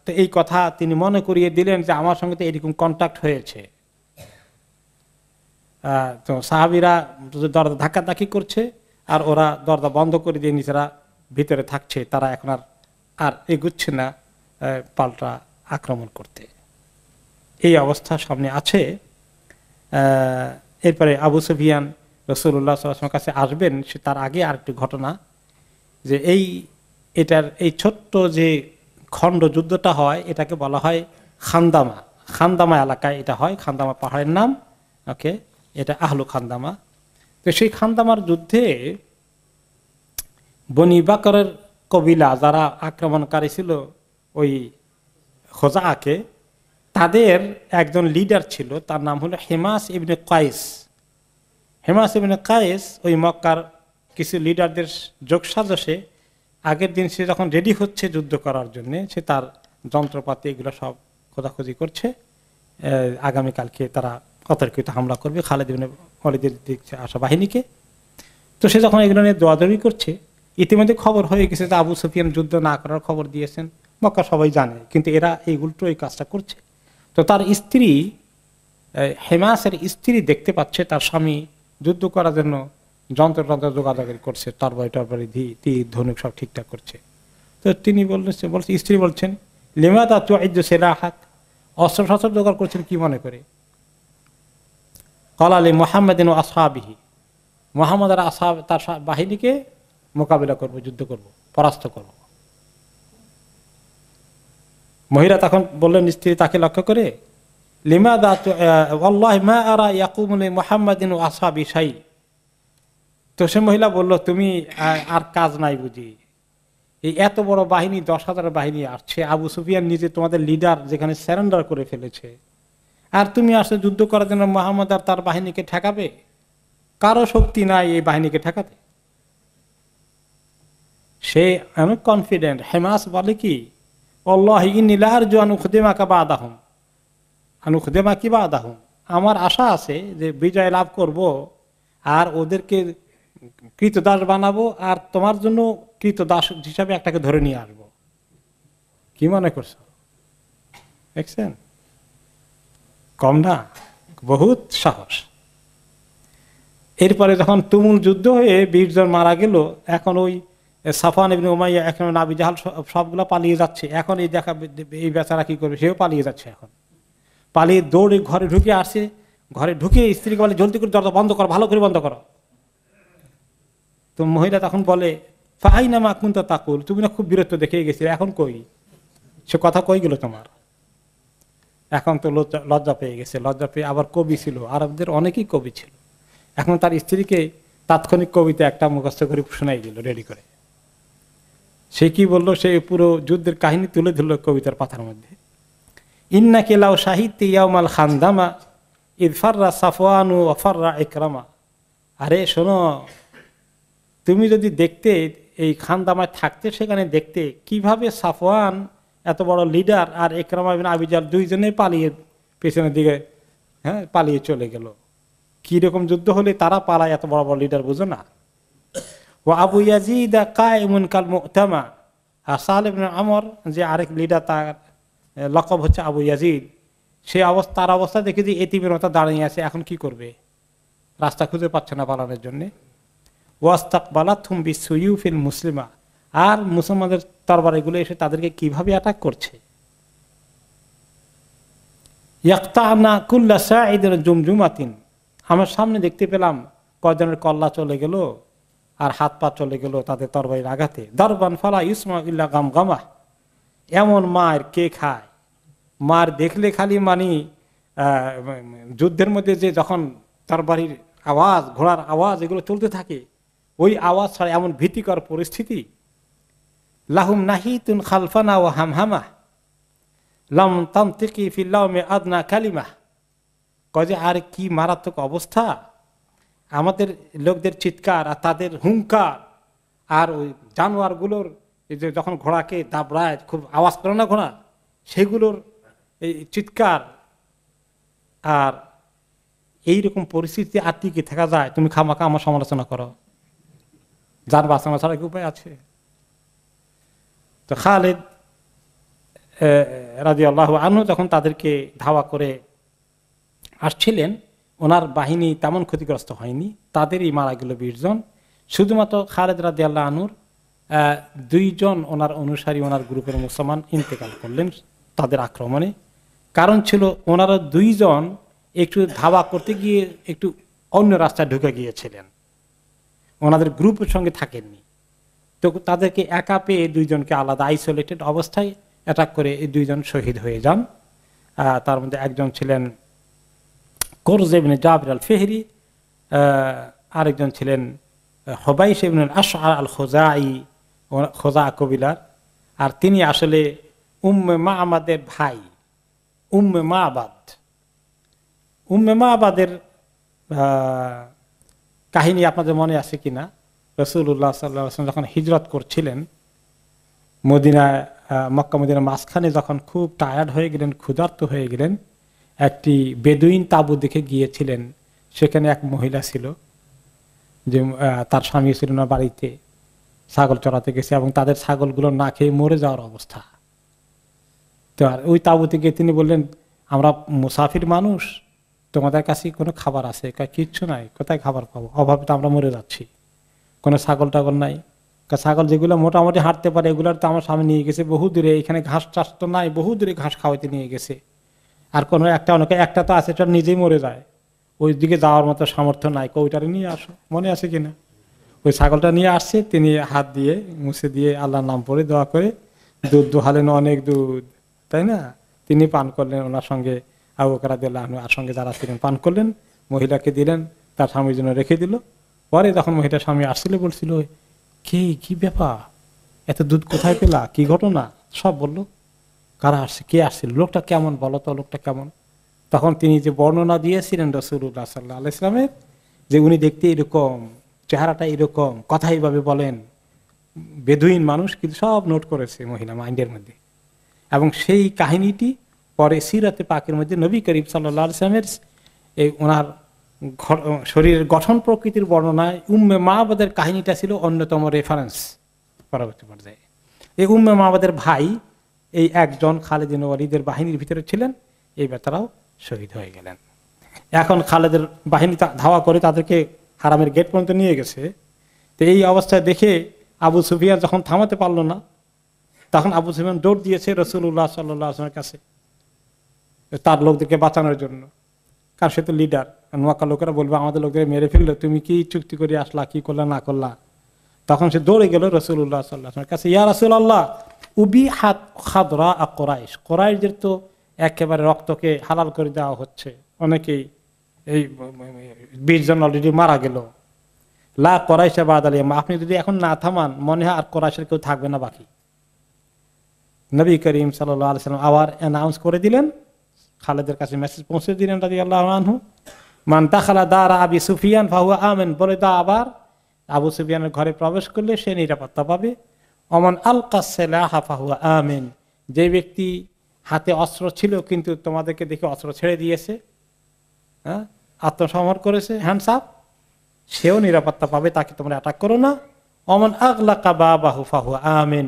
A: তো এই কথা তিনি মনে করিয়ে দিলেন যে আমার সঙ্গে তো এরকম কন্ট্যাক্ট হয়েছে। তো সাহাবীরা দরজা ধাক্কাধাক্কি করছে আর ওরা দরজা বন্ধ করে দিয়ে নিজেরা ভিতরে থাকছে, তারা এখন আর এগুচ্ছে না পাল্টা আক্রমণ করতে। এই অবস্থা সামনে আছে। এরপরে আবু সুফিয়ান রাসূলুল্লাহ সাল্লাল্লাহু আলাইহি ওয়াসাল্লামের কাছে আসবেন, সে তার আগে আরেকটি ঘটনা, যে এটার এই ছোট্ট যে খণ্ড যুদ্ধটা হয় এটাকে বলা হয় খান্দামা। খান্দামা এলাকায় এটা হয়, খান্দামা পাহাড়ের নাম। ওকে, এটা আহলু খান্দামা। তো সেই খান্দামার যুদ্ধে বনি বাকরের কবিলা যারা আক্রমণকারী ছিল ওই খোজাকে, তাদের একজন লিডার ছিল, তার নাম হলো হেমাস ইবনে কায়েস। হেমাস ইবনে কায়েস ওই মক্কার কিছু লিডারদের যোগসাজশে আগের দিন সে যখন রেডি হচ্ছে যুদ্ধ করার জন্য, সে তার যন্ত্রপাতি এগুলো সব খোঁজাখুঁজি করছে, আগামীকালকে তারা অতর্কিত হামলা করবে খালিদ ইবনে ওয়ালিদের দিক থেকে আসা বাহিনীকে। তো সে যখন এগুলো নিয়ে দৌড়াদৌড়ি করছে, ইতিমধ্যে খবর হয়ে গেছে যে আবু সুফিয়ান যুদ্ধ না করার খবর দিয়েছেন, মক্কা সবাই জানে, কিন্তু এরা এই উল্টো এই কাজটা করছে। তো তার স্ত্রী, হেমাসের স্ত্রী দেখতে পাচ্ছে তার স্বামী যুদ্ধ করার জন্য যন্ত্র যোগাযোগ করছে, তরবারি টরবারি তীর ধনুক সব ঠিকঠাক করছে। তো তিনি বলছে, স্ত্রী বলছেন, লিমাদা তুইদ্দু সিলাহাক, অস্ত্র শস্ত্র জোগাড় করছেন কি মনে করে? ক্বালা লি মুহাম্মাদিন ওয়া আসহাবিহি, মুহাম্মদ আর আসহাব তার বাহিনীকে মোকাবিলা করব, যুদ্ধ করব, পরাস্ত করব। মহিলা তখন বললেন স্ত্রী তাকে লক্ষ্য করে, লিমাদা ওয়াল্লাহি মা আরা ইয়াকুমু লি মুহাম্মাদিন ওয়া আসহাবি শাই। তো সে মহিলা বলল, তুমি আর কাজ নাই বুঝি, এই এত বড় বাহিনী 10,000 বাহিনী আসছে, আবু সুফিয়ান নিজে তোমাদের লিডার যেখানে সারেন্ডার করে ফেলেছে, আর তুমি আসলে যুদ্ধ করার জন্য মুহাম্মদ আর তার বাহিনীকে ঠেকাবে? কারো শক্তি নাই এই বাহিনীকে ঠেকাতে। সে অনেক কনফিডেন্ট। হেমাস বলে কি, আল্লাহি ইন্নী লা আরজু আন উখদিমাকা বাদাহুম, আন উখদিমাকি বাদাহুম, আমার আশা আছে যে বিজয় লাভ করব আর ওদেরকে কৃতদাস বানাবো, আর তোমার জন্য কৃতদাস হিসাবে একটাকে ধরে নিয়ে আসবো। কি মনে করছো? দেখছেন, কম না, বহুত সাহস। এরপরে যখন তুমুল যুদ্ধ হয়ে 20 জন মারা গেল, এখন ওই সাফওয়ান ইবনে উমাইয়া, এখন আবু জাহাল সবগুলো পালিয়ে যাচ্ছে। এখন এই দেখা এই বেচারা কি করবে, সেও পালিয়ে যাচ্ছে। এখন পালিয়ে দৌড়ে ঘরে ঢুকে আসছে, ঘরে ঢুকে স্ত্রীকে বলে, জলদি করে দরজা বন্ধ করো, ভালো করে বন্ধ করো। তো মহিলা তখন বলে, ফাইনা মা কুনতা তাকুল, তুমি না খুব বীরত্ব দেখে গেছিলে, এখন কই সে কথা, কই গেল তোমার? এখন তো লজ্জা পেয়ে গেছে। লজ্জা পেয়ে আবার কবি ছিল, আরবদের অনেকেই কবি ছিল। এখন তার স্ত্রীকে তাৎক্ষণিক কবিতা একটা মুখস্থ করে শোনাই দিল রেডি করে। সে কি বললো, সে পুরো যুদ্ধের কাহিনী তুলে ধরল কবিতার পাতার মধ্যে। ইন্নাকা লাউ শাহিদতি ইয়াউমাল খান্দামা ইয ফাররা সাফওয়ানু ওয়া ফাররা ইকরামা। আরে শোনো, তুমি যদি দেখতে, এই খান্দামায় থাকতে, সেখানে দেখতে কিভাবে সাফওয়ান এত বড় লিডার আর ইকরামা ইবনে আবি জাহল দুইজনে পালিয়ে পেছনের দিকে পালিয়ে চলে গেল। কি রকম যুদ্ধ হলে তারা পালায়, এত বড় বড় লিডার, বুঝো না? ও আবু ইয়াজিদ কায়িমুন কাল মুতামা, আর সালেহ ইবনে আমর যে আরেক লিডার, তার লকব হচ্ছে আবু ইয়াজিদ, সেই অবস্থা, তার অবস্থা দেখে যে এতিমের মতো দাঁড়িয়ে আছে। এখন কি করবে, রাস্তা খুঁজে পাচ্ছে না পালানোর জন্য। ওয়াস্তাকবালাতহুম বিসুয়ুফিল মুসলিমা, আর মুসলমানদের তরবারিগুলো এসে তাদেরকে কিভাবে অ্যাটাক করছে। ইয়াকতানা কুল্লা সাঈদিন জুমজুমাতিন, আমার সামনে দেখতে পেলাম কয়জনের কল্লা চলে গেল আর হাত পা চলে গেল তাদের তরবারির আঘাতে। দারবান ফালা ইসমা ইল্লা গামগামা, এমন মার কে খায়? মার দেখলে খালি মানি যুদ্ধের মধ্যে যে যখন তরবারির আওয়াজ, ঘোড়ার আওয়াজ এগুলো চলতে থাকে, ওই আওয়াজ ছাড়া এমন ভীতিকর পরিস্থিতি। লাহুম নাহিতুন খালফানা ওয়া হামহামা লাম তানতিকি ফিল লাউমি আদনা কালিমা। কয় যে আর কি মারাত্মক অবস্থা, আমাদের লোকদের চিৎকার আর তাদের হুঙ্কার, আর ওই জানোয়ারগুলোর যে যখন ঘোড়াকে দাবড়ায়, খুব আওয়াজ করে না ঘোড়া, সেগুলোর এই চিৎকার, আর এইরকম পরিস্থিতি আর টিকে থাকা যায়? তুমি খামাখা আমার সমালোচনা করো, যার বাঁচানো ছাড়া কি উপায় আছে? তো খালিদ রাদিয়াল্লাহু আনহু যখন তাদেরকে ধাওয়া করে আসছিলেন, ওনার বাহিনী তেমন ক্ষতিগ্রস্ত হয়নি, তাদেরই মারা গেল 20 জন। শুধুমাত্র খালিদ রাদিয়াল্লাহু আনহুর 2 জন ওনার অনুসারী, ওনার গ্রুপের মুসলমান ইন্তেকাল করলেন তাদের আক্রমণে। কারণ ছিল ওনারা 2 জন একটু ধাওয়া করতে গিয়ে একটু অন্য রাস্তায় ঢুকে গিয়েছিলেন, ওনাদের গ্রুপের সঙ্গে থাকেননি। তো তো তাদেরকে একা পেয়ে দুইজনকে আলাদা আইসোলেটেড অবস্থায় অ্যাটাক করে এই দুইজন শহীদ হয়ে যান। তার মধ্যে একজন ছিলেন কুরজ ইবনে জাবির আল ফিহরি, আরেকজন ছিলেন হুবাইশ ইবনে আশআর আল খুজাই, খোজা কবিলার। আর তিনি আসলে উম্মে মা'বাদের ভাই, উম্মে মা'বাদ। উম্মে মা'বাদের কাহিনী আপনাদের মনে আছে কিনা? রাসূলুল্লাহ সাল্লাল্লাহু আলাইহি ওয়াসাল্লাম যখন হিজরত করছিলেন মদিনায়, মক্কা মদিনার মাঝখানে যখন খুব টায়ার্ড হয়ে গেলেন, ক্ষুধার্ত হয়ে গেলেন, একটি বেদুইন তাঁবু দেখে গিয়েছিলেন। সেখানে এক মহিলা ছিল, যে তার স্বামী ছিল না বাড়িতে, ছাগল চড়াতে গেছে এবং তাদের ছাগলগুলো না খেয়ে মরে যাওয়ার অবস্থা। তো আর ওই তাঁবুতে গিয়ে তিনি বললেন, আমরা মুসাফির মানুষ, তোমাদের কাছে কোনো খাবার আছে? কিচ্ছু নাই। কোথায় খাবার পাবো? অভাবে তো আমরা মরে যাচ্ছি। কোনো ছাগল টাগল নাই। ছাগল যেগুলো মোটামুটি হাঁটতে পারে এগুলোর তো আমার সামনে নিয়ে গেছে বহু দূরে, এখানে ঘাস চাষ তো নাই, বহু দূরে ঘাস খাওয়াইতে নিয়ে গেছে। আর কোনো একটা তো আছে, এটা নিজেই মরে যায়, ওই দিকে যাওয়ার মতো সামর্থ্য নাই, ওইটারে নিয়ে আসো। মনে আছে কিনা? ওই ছাগলটা নিয়ে আসছে, তিনি হাত দিয়ে মুছে দিয়ে আল্লাহর নাম পড়ে দোয়া করে দুধ দোহালেন, অনেক দুধ, তাই না? তিনি পান করলেন, ওনার সঙ্গে আবু বকর রাদিয়াল্লাহু আনহু আর সঙ্গে যারা ছিলেন পান করলেন, মহিলাকে দিলেন, তার স্বামীর জন্য রেখে দিল। পরে যখন মহিলার স্বামী আসছিল বলছিল, কি ব্যাপার, এত দুধ কোথায় পেলা, কি ঘটনা? সব বললো, কারা আসছে, কে আসছিল, লোকটা কেমন বলো তো, লোকটা কেমন? তখন তিনি যে বর্ণনা দিয়েছিলেন রাসূলুল্লাহ সাল্লাল্লাহু আলাইহি ওয়াসাল্লামের, যে উনি দেখতে এরকম, চেহারাটা এরকম, কথা এইভাবে বলেন, বেদুইন মানুষ, কিন্তু সব নোট করেছে মহিলা মাইন্ডের মধ্যে। এবং সেই কাহিনীটি পরে সিরাতে পাকের মধ্যে নবী করিম সাল্লাল্লাহু আলাইহি ওয়াসাল্লামের এই ওনার শরীরের গঠন প্রকৃতির বর্ণনায় উম্মে মা'বাদের কাহিনীটা ছিল অন্যতম রেফারেন্স পরবর্তী পর্যায়ে। এই উম্মে মা'বাদের ভাই এই একজন খালিদ ইবনে ওয়ালিদের বাহিনীর ভিতরে ছিলেন, এই বেচারাও শহীদ হয়ে গেলেন। এখন খালেদের বাহিনী ধাওয়া করে তাদেরকে হারামের গেট পর্যন্ত নিয়ে গেছে। তো এই অবস্থায় দেখে আবু সুফিয়ান যখন থামাতে পারলো না, তখন আবু সুফিয়ান দৌড় দিয়েছে রাসূলুল্লাহ সাল্লাল্লাহু আলাইহি ওয়াসাল্লামের কাছে তার লোকদেরকে বাঁচানোর জন্য। কারণ সে তো লিডার, মক্কা লোকেরা বলবে আমাদের লোকদের মেরে ফেললো, তুমি কি চুক্তি করে আসলা, কি করলা না করলা। তখন সে দৌড়ে গেল রাসূলুল্লাহ সাল্লাল্লাহু আলাইহি ওয়াসাল্লামের কাছে, ইয়া রাসূলুল্লাহ উবিহাত খাদরা কুরাইশ, কুরাইশদের তো একেবারে রক্তকে হালাল করে দেওয়া হচ্ছে, অনেকেই এই 20 জন অলরেডি মারা গেল, লা কুরাইশ বাদ আলিয়া, আপনি যদি এখন না থামান মনে হয় আর কুরাইশের কেউ থাকবে না বাকি। নবী করিম সাল্লাল্লাহু আলাইহি ওয়াসাল্লাম আবার অ্যানাউন্স করে দিলেন, খালেদের কাছে মেসেজ পৌঁছে দিলেন রাদিয়াল্লাহু আনহু, মান দাখালা দারা আবি সুফিয়ান ফাহুয়া আমিন, বলে দাও আবার আবু সুফিয়ানের ঘরে প্রবেশ করলে সে নিরাপত্তা পাবে। ওমান আলকা সিলাহা ফাহুয়া আমিন, যে ব্যক্তি হাতে অস্ত্র ছিল কিন্তু তোমাদেরকে দেখে অস্ত্র ছেড়ে দিয়েছে, হ্যাঁ, আত্মসমর্পণ করেছে, হ্যান্ডস আপ, সেও নিরাপত্তা পাবে, তাকে তোমরা অ্যাটাক করো না। ওমান আগলাকা বাবাহু ফাহুয়া আমিন,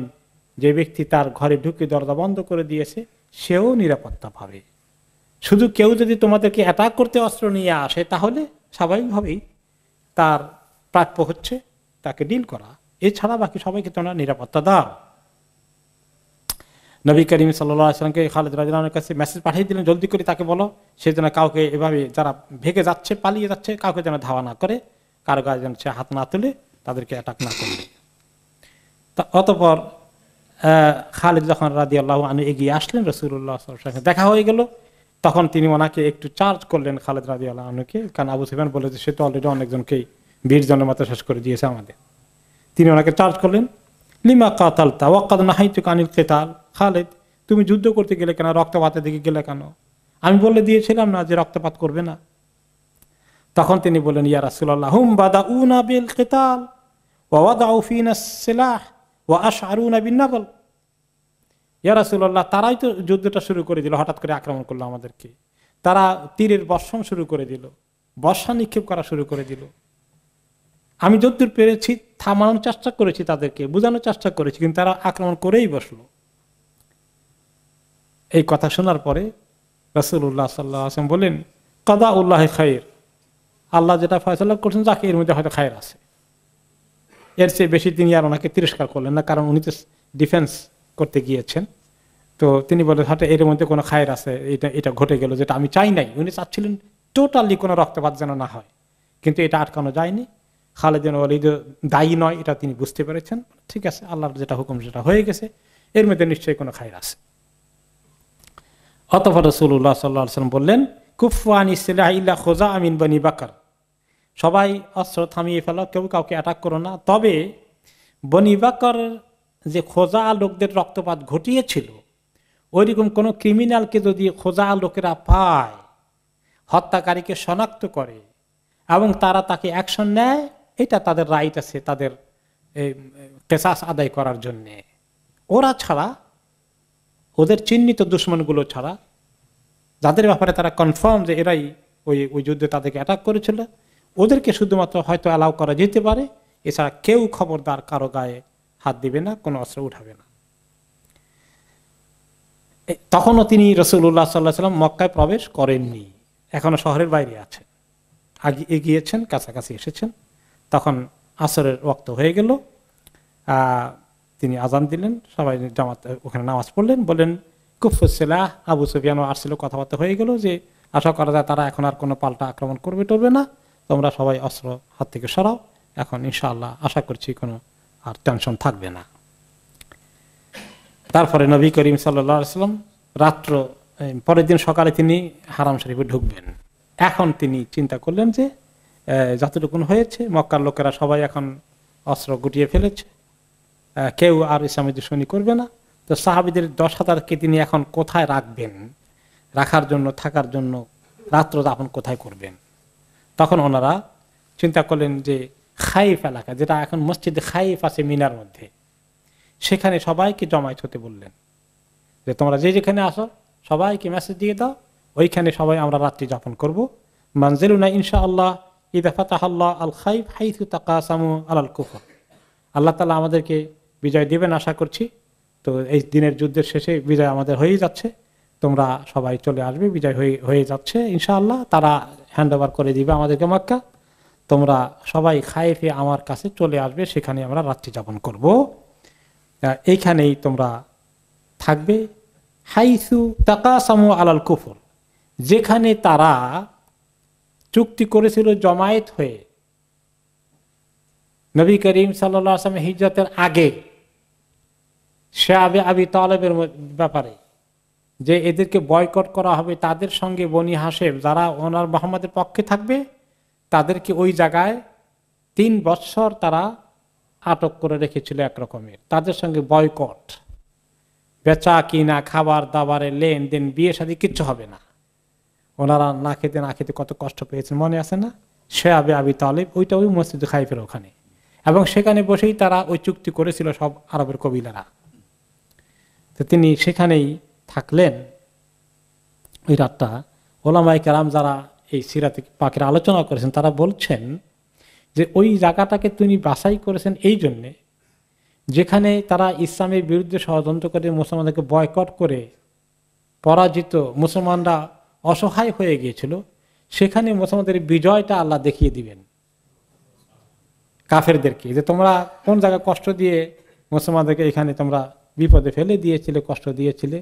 A: যে ব্যক্তি তার ঘরে ঢুকে দরজা বন্ধ করে দিয়েছে সেও নিরাপত্তা পাবে। শুধু কেউ যদি তোমাদেরকে অ্যাটাক করতে অস্ত্র নিয়ে আসে তাহলে স্বাভাবিকভাবেই তার প্রাপ্য হচ্ছে তাকে ডিল করা, এছাড়া বাকি সবাইকে তোমরা নিরাপত্তা দাও। নবী করিম সাল্লাল্লাহু আলাইহি ওয়াসাল্লামকে খালিদ রাদিয়াল্লাহু আনহুর কাছে মেসেজ পাঠিয়ে দিলেন, জলদি করে তাকে বলো সে যেন কাউকে এভাবে যারা ভেগে যাচ্ছে, পালিয়ে যাচ্ছে, কাউকে যেন ধাওয়া না করে, কারো গায়ে যেন সে হাত না তুলে, তাদেরকে অ্যাটাক না করবে। অতঃপর খালিদ যখন রাদিয়াল্লাহু আনহু এগিয়ে আসলেন, রাসূলুল্লাহ সাল্লাল্লাহু আলাইহি ওয়াসাল্লাম দেখা হয়ে গেল, তখন তিনি ওনাকে একটু চার্জ করলেন খালিদ রাদিয়াল্লাহু আনহুকে, কারণ আবু সুফিয়ান বলে যে সে তো অলরেডি অনেকজনকেই 20 জনের মতো শেষ করে দিয়েছে আমাদের। তিনি ওনাকে চার্জ করলেন, লিমা কাতালতা ওয়াকাদ নাহাইতুকা আনিল কিতাল, খালিদ তুমি যুদ্ধ করতে গেলে কেন, রক্তপাতের দিকে গেলে কেন? আমি বলে দিয়েছিলাম না যে রক্তপাত করবে না? তখন তিনি বললেন, ইয়া রাসূলুল্লাহ হুম বাদাউনা বিল কিতাল ওয়া ওয়াদাউ ফিনা সিলাহ ওয়া আশআরুনা বিন নাবল, ইয়া রাসূলুল্লাহ তারাই তো যুদ্ধটা শুরু করে দিল, হঠাৎ করে আক্রমণ করলো আমাদেরকে, তারা তীরের বর্ষণ শুরু করে দিল, বর্ষা নিক্ষেপ করা শুরু করে দিল। আমি যতদূর পেরেছি থামানোর চেষ্টা করেছি, তাদেরকে বোঝানোর চেষ্টা করেছি, কিন্তু তারা আক্রমণ করেই বসলো। এই কথা শোনার পরে রাসূলুল্লাহ সাল্লাল্লাহু আলাইহি ওয়াসাল্লাম বলেন, কাদাউল্লাহি খায়র, আল্লাহ যেটা ফয়সালা করছেন যাকে এর মধ্যে হয়তো খায়র আছে। এর চেয়ে বেশি তিনি আর ওনাকে তিরস্কার করলেন না, কারণ উনি তো ডিফেন্স করতে গিয়েছেন। তো তিনি বলেন হয়তো এর মধ্যে কোনো খায়র আছে, এটা ঘটে গেল যেটা আমি চাই নাই। উনি চাচ্ছিলেন টোটালি কোনো রক্তপাত যেন না হয়, কিন্তু এটা আটকানো যায়নি। খালিদ বিন ওয়ালিদ দায়ী নয় এটা তিনি বুঝতে পেরেছেন। ঠিক আছে, আল্লাহর যেটা হুকুম সেটা হয়ে গেছে, এর মধ্যে নিশ্চয়ই কোনো খায়র আছে। অতঃপর রাসূলুল্লাহ সাল্লাল্লাহু আলাইহি ওয়াসাল্লাম বললেন, কুফফু আনি সিলাহ ইল্লা খুযাআ মিন বনি বকর, সবাই অস্ত্র থামিয়ে ফেলো, কেউ কাউকে অ্যাটাক করো না। তবে বনি বকর যে খোজা লোকদের রক্তপাত ঘটিয়েছিল, ওইরকম কোনো ক্রিমিনালকে যদি খোজা লোকেরা পায়, হত্যাকারীকে শনাক্ত করে এবং তারা তাকে অ্যাকশন নেয়, এটা তাদের রাইট আছে তাদের কেসাস আদায় করার জন্যে। ওরা ছাড়া, ওদের চিহ্নিত দুশ্মনগুলো ছাড়া, যাদের ব্যাপারে তারা কনফার্ম যে এরাই ওই যুদ্ধে তাদেরকে অ্যাটাক করেছিল, ওদেরকে শুধুমাত্র হয়তো অ্যালাউ করা যেতে পারে। এছাড়া কেউ খবরদার কারো গায়ে হাত দিবে না, কোনো অস্ত্র উঠাবে না। তখনও তিনি রাসূলুল্লাহ সাল্লাল্লাহু আলাইহি ওয়াসাল্লাম মক্কায় প্রবেশ করেননি, এখনো শহরের বাইরে আছেন। আগে এগিয়েছেন, কাছাকাছি এসেছেন। তখন আসরের ওয়াক্ত হয়ে গেল, তিনি আজান দিলেন, সবাই জামাত ওখানে নামাজ পড়লেন, বললেন কুফফুস সিলাহ। আবু সুফিয়ানও আসছিল, কথাবার্তা হয়ে গেল যে আশা করা যায় তারা এখন আর কোনো পাল্টা আক্রমণ করবে না, তোমরা সবাই অস্ত্র হাত থেকে সরাও, এখন ইনশাআল্লাহ আশা করছি কোনো আর টেনশন থাকবে না। তারপরে নবী করিম সাল্লাল্লাহু আলাইহি ওয়াসাল্লাম রাত্র, পরের দিন সকালে তিনি হারাম শরীফে ঢুকবেন। এখন তিনি চিন্তা করলেন যে যতটুকুন হয়েছে, মক্কার লোকেরা সবাই এখন অস্ত্র গুটিয়ে ফেলেছে, কেউ আর ইসলামের দুশমনি করবে না। তো সাহাবীদের 10,000কে তিনি এখন কোথায় রাখবেন, রাখার জন্য, থাকার জন্য রাত্র যাপন কোথায় করবেন? তখন ওনারা চিন্তা করলেন যে খাইফ এলাকা, যেটা এখন মসজিদে খাইফ আছে মিনার মধ্যে, সেখানে সবাইকে জমায়েত হতে বললেন যে তোমরা যে যেখানে আসো সবাইকে মেসেজ দিয়ে দাও, ওইখানে সবাই আমরা রাত্রি যাপন করবো। মানজিলুনা ইনশাআল্লাহ ইযা ফাতাহাল্লাহ আল খাইফ হাইথু তাকাসামু আলাল কুফর, আল্লাহ তাআলা আমাদেরকে বিজয় দেবেন আশা করছি। তো এই দিনের যুদ্ধের শেষে বিজয় আমাদের হয়ে যাচ্ছে, তোমরা সবাই চলে আসবে, বিজয় হয়ে যাচ্ছে ইনশাআল্লাহ, তারা হ্যান্ড ওভার করে দিবে আমাদেরকে মক্কা, তোমরা সবাই খাইফে আমার কাছে চলে আসবে, সেখানে আমরা রাত্রি যাপন করব, এইখানেই তোমরা থাকবে। হাইসু তাকাসামু আলাল কুফর, যেখানে তারা চুক্তি করেছিল জমায়েত হয়ে নবী করিম সাল্লাল্লাহু আলাইহি ওয়াসাল্লাম হিজরতের আগে শাবে আবি তালেবের ব্যাপারে, যে এদেরকে বয়কট করা হবে, তাদের সঙ্গে বনি হাশেম যারা ওনার মুহাম্মদের পক্ষে থাকবে তাদেরকে ওই জায়গায় 3 বৎসর তারা আটক করে রেখেছিল একরকমের, তাদের সঙ্গে বয়কট, বেচা কিনা, খাবার দাবারের লেনদেন, বিয়ে শাদী কিচ্ছু হবে না। ওনারা না খেতে কত কষ্ট পেয়েছেন মনে আছে না? শাবে আবি তালেব, ওইটা ওই মসজিদ খাইফের ওখানে, এবং সেখানে বসেই তারা ওই চুক্তি করেছিল সব আরবের কবিলারা। তো তিনি সেখানেই থাকলেন ওই রাতটা। ওলামায়ে কেরাম যারা এই সিরাত পাকের আলোচনা করেছেন তারা বলছেন যে ওই জায়গাটাকে তিনি বাছাই করেছেন এই জন্যে, যেখানে তারা ইসলামের বিরুদ্ধে ষড়যন্ত্র করে মুসলমানদেরকে বয়কট করে পরাজিত, মুসলমানরা অসহায় হয়ে গিয়েছিল, সেখানে মুসলমানদের বিজয়টা আল্লাহ দেখিয়ে দিবেন কাফেরদেরকে, যে তোমরা কোন জায়গায় কষ্ট দিয়ে মুসলমানদেরকে এখানে তোমরা বিপদে ফেলে দিয়েছিলে, কষ্ট দিয়েছিলে,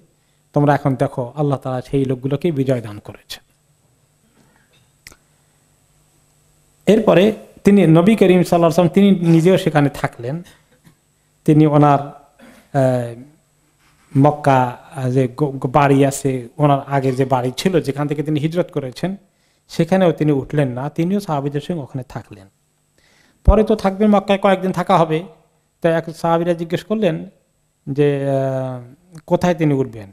A: তোমরা এখন দেখো আল্লাহ তাআলা সেই লোকগুলোকে বিজয় দান করেছে। এরপরে তিনি নবী করিম সাল্লাল্লাহু আলাইহি ওয়াসাল্লাম তিনি নিজেও সেখানে থাকলেন। তিনি ওনার মক্কা যে বাড়ি আছে, ওনার আগের যে বাড়ি ছিল যেখান থেকে তিনি হিজরত করেছেন, সেখানেও তিনি উঠলেন না, তিনিও সাহাবীদের সঙ্গে ওখানে থাকলেন। পরে তো থাকবেন মক্কায়, কয়েকদিন থাকা হবে, তাই এক সাহাবীরা জিজ্ঞেস করলেন যে কোথায় তিনি উঠবেন।